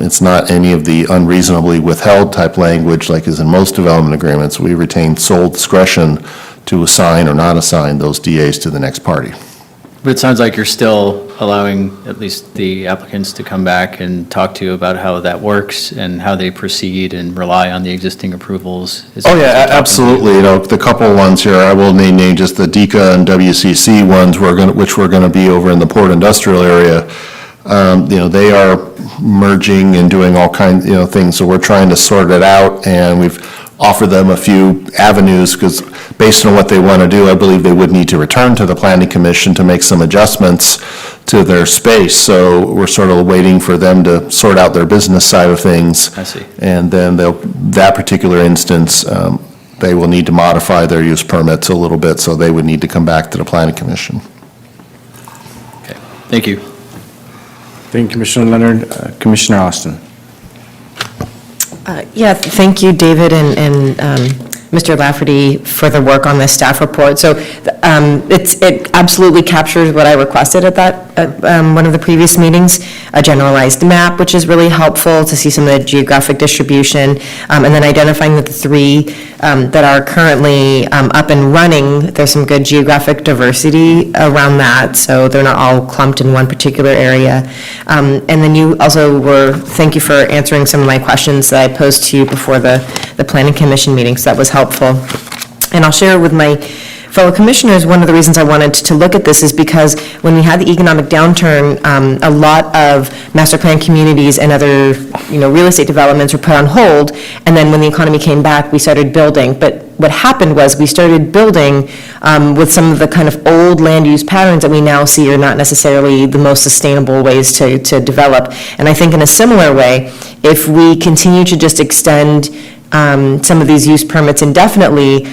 It's not any of the unreasonably withheld type language like is in most development agreements. We retain sole discretion to assign or not assign those DAs to the next party. But it sounds like you're still allowing at least the applicants to come back and talk to you about how that works and how they proceed and rely on the existing approvals. Oh, yeah, absolutely. The couple ones here, I will name just the DECA and WCC ones, which we're going to be over in the Port Industrial area. They are merging and doing all kinds, things, so we're trying to sort it out, and we've offered them a few avenues, because based on what they want to do, I believe they would need to return to the Planning Commission to make some adjustments to their space, so we're sort of waiting for them to sort out their business side of things. I see. And then that particular instance, they will need to modify their use permits a little bit, so they would need to come back to the Planning Commission. Okay, thank you. Thank you, Commissioner Leonard. Commissioner Austin. Thank you, David and Mr. Lafferty, for the work on this staff report. So it absolutely captures what I requested at one of the previous meetings, a generalized map, which is really helpful to see some of the geographic distribution, and then identifying that the three that are currently up and running, there's some good geographic diversity around that, so they're not all clumped in one particular area. And then you also thank you for answering some of my questions that I posed to you before the Planning Commission meeting, so that was helpful. And I'll share with my fellow commissioners, one of the reasons I wanted to look at this is because when we had the economic downturn, a lot of master plan communities and other, real estate developments were put on hold, and then when the economy came back, we started building. But what happened was we started building with some of the kind of old land use patterns that we now see are not necessarily the most sustainable ways to develop. And I think in a similar way, if we continue to just extend some of these use permits indefinitely,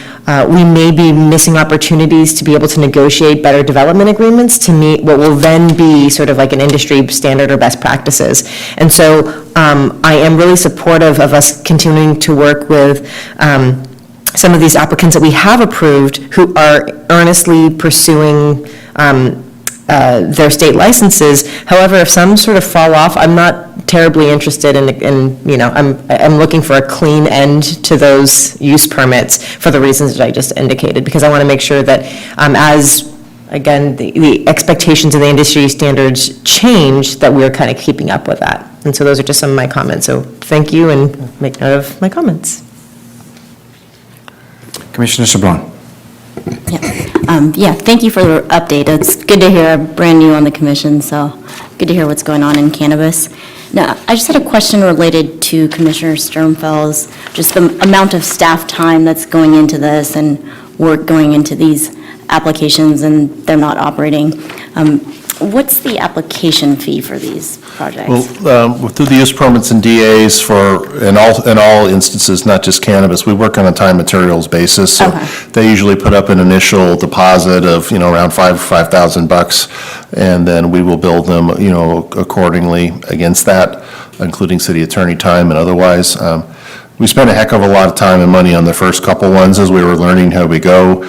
we may be missing opportunities to be able to negotiate better development agreements to meet what will then be sort of like an industry standard or best practices. And so I am really supportive of us continuing to work with some of these applicants that we have approved who are earnestly pursuing their state licenses. However, if some sort of fall off, I'm not terribly interested in I'm looking for a clean end to those use permits for the reasons that I just indicated, because I want to make sure that as, again, the expectations and the industry standards change, that we're kind of keeping up with that. And so those are just some of my comments. So thank you, and make note of my comments. Commissioner Sabron. Thank you for the update. It's good to hear, brand new on the commission, so good to hear what's going on in cannabis. Now, I just had a question related to Commissioner Sternfeld's, just the amount of staff time that's going into this and work going into these applications, and they're not operating. What's the application fee for these projects? Well, through the use permits and DAs in all instances, not just cannabis, we work on a time materials basis. So they usually put up an initial deposit of, around $5,000, and then we will build them, accordingly against that, including city attorney time and otherwise. We spent a heck of a lot of time and money on the first couple ones as we were learning how we go.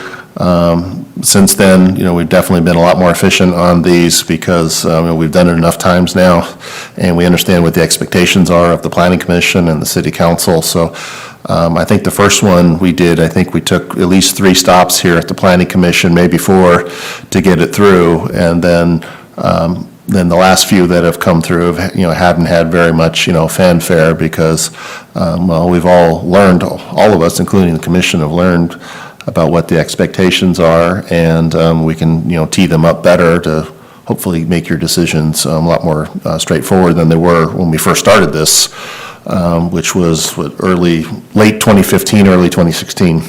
Since then, we've definitely been a lot more efficient on these because we've done it enough times now, and we understand what the expectations are of the planning commission and the city council. So I think the first one we did, I think we took at least 3 stops here at the planning commission, maybe 4, to get it through. And then the last few that have come through hadn't had very much, fanfare because, we've all learned, all of us, including the commission, have learned about what the expectations are, and we can, tee them up better to hopefully make your decisions a lot more straightforward than they were when we first started this, which was late 2015, early 2016.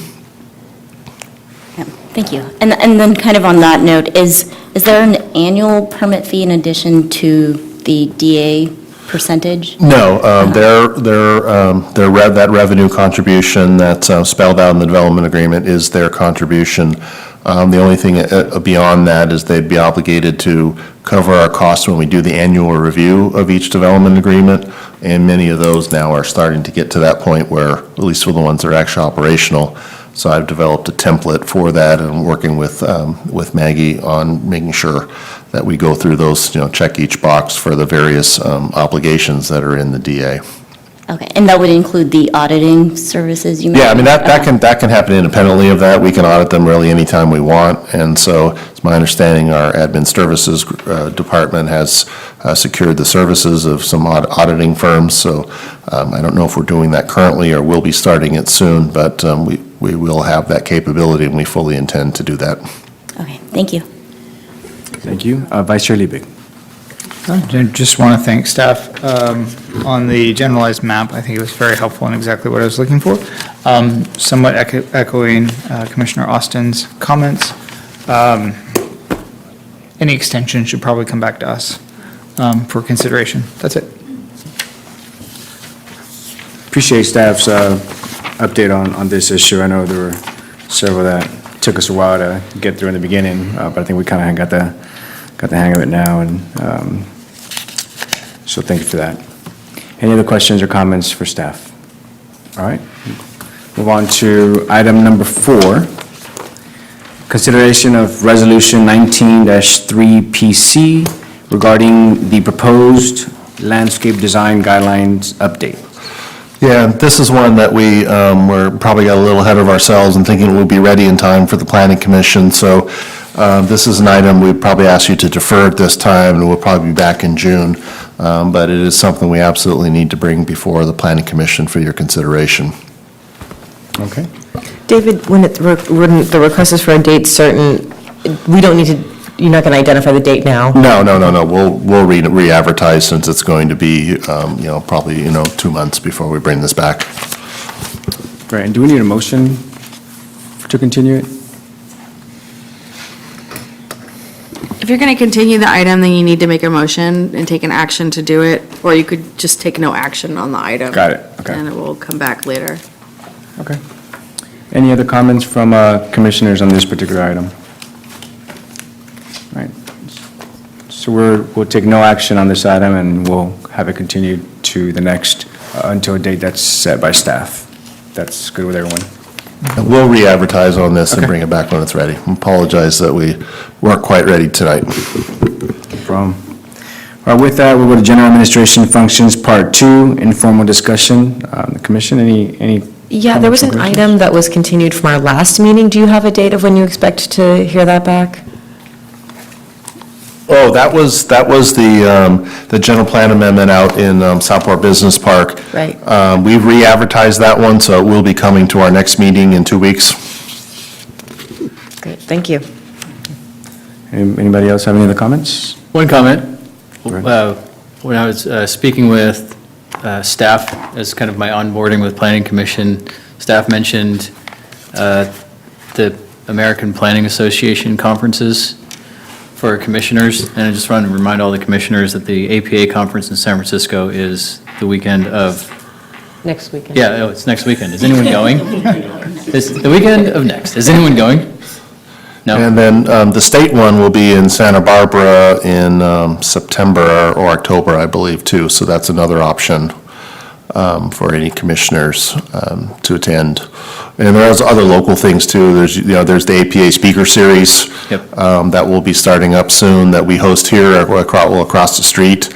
Yeah, thank you. And then kind of on that note, is there an annual permit fee in addition to the DA percentage? No, that revenue contribution that's spelled out in the development agreement is their contribution. The only thing beyond that is they'd be obligated to cover our costs when we do the annual review of each development agreement, and many of those now are starting to get to that point where, at least for the ones that are actually operational. So I've developed a template for that, and I'm working with Maggie on making sure that we go through those, check each box for the various obligations that are in the DA. Okay, and that would include the auditing services you mentioned? Yeah, I mean, that can happen independently of that. We can audit them really anytime we want. And so it's my understanding our admin services department has secured the services of some auditing firms. So I don't know if we're doing that currently or we'll be starting it soon, but we will have that capability and we fully intend to do that. Okay, thank you. Thank you. Vice Chair Liebig. I just want to thank staff on the generalized map. I think it was very helpful and exactly what I was looking for. Somewhat echoing Commissioner Austin's comments. Any extension should probably come back to us for consideration. That's it. Appreciate staff's update on this issue. I know there were several that took us a while to get through in the beginning, but I think we kind of got the hang of it now, and so thank you for that. Any other questions or comments for staff? All right. Move on to item number 4, consideration of Resolution 19-3PC regarding the proposed landscape design guidelines update. Yeah, this is one that we're probably got a little ahead of ourselves and thinking we'll be ready in time for the planning commission. So this is an item we'd probably ask you to defer at this time, and we'll probably be back in June. But it is something we absolutely need to bring before the planning commission for your consideration. Okay. David, when the request is for a date certain, we don't need to, you're not going to identify the date now? No. We'll re-advertise since it's going to be, probably, 2 months before we bring this back. Great. And do we need a motion to continue it? If you're going to continue the item, then you need to make a motion and take an action to do it, or you could just take no action on the item. Got it. Okay. And it will come back later. Okay. Any other comments from commissioners on this particular item? All right. So we'll take no action on this item, and we'll have it continued to the next, until a date that's set by staff. That's good with everyone? We'll re-advertise on this and Okay. bring it back when it's ready. Apologize that we weren't quite ready tonight. No problem. All right, with that, we'll go to General Administration Functions, Part 2, informal discussion. The commission, any? Yeah, there was an comments from item that was continued from our last meeting. Do you have a date of when you expect to hear that back? Oh, that was the general plan amendment out in Southport Business Park. Right. We've re-advertised that one, so it will be coming to our next meeting in 2 weeks. Great, thank you. Anybody else have any other comments? One comment. When I was speaking with staff as kind of my onboarding with Planning Commission, staff mentioned the American Planning Association conferences for commissioners, and I just want to remind all the commissioners that the APA conference in San Francisco is the weekend of, Next weekend. yeah, it's next weekend. Is anyone going? It's the weekend of next. Is anyone going? No? And then the state one will be in Santa Barbara in September or October, I believe, too, so that's another option. for any commissioners to attend. And there's other local things too. There's the APA Speaker Series. Yep. That will be starting up soon, that we host here across the street.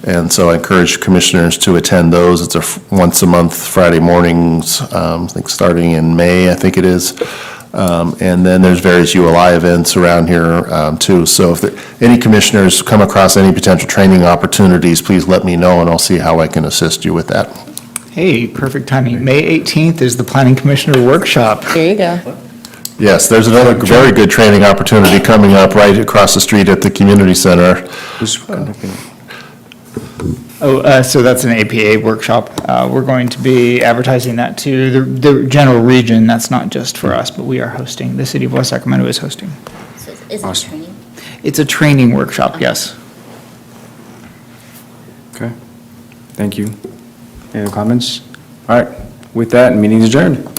And so I encourage commissioners to attend those. It's once a month, Friday mornings, I think starting in May, I think it is. And then there's various ULI events around here too. So if any commissioners come across any potential training opportunities, please let me know and I'll see how I can assist you with that. Hey, perfect timing. May 18th is the Planning Commissioner Workshop. There you go. Yes, there's another very good training opportunity coming up right across the street at the community center. So that's an APA workshop. We're going to be advertising that to the general region. That's not just for us, but we are hosting. The city of West Sacramento is hosting. So is it training? It's a training workshop, yes. Okay, thank you. Any other comments? All right, with that, meeting is adjourned.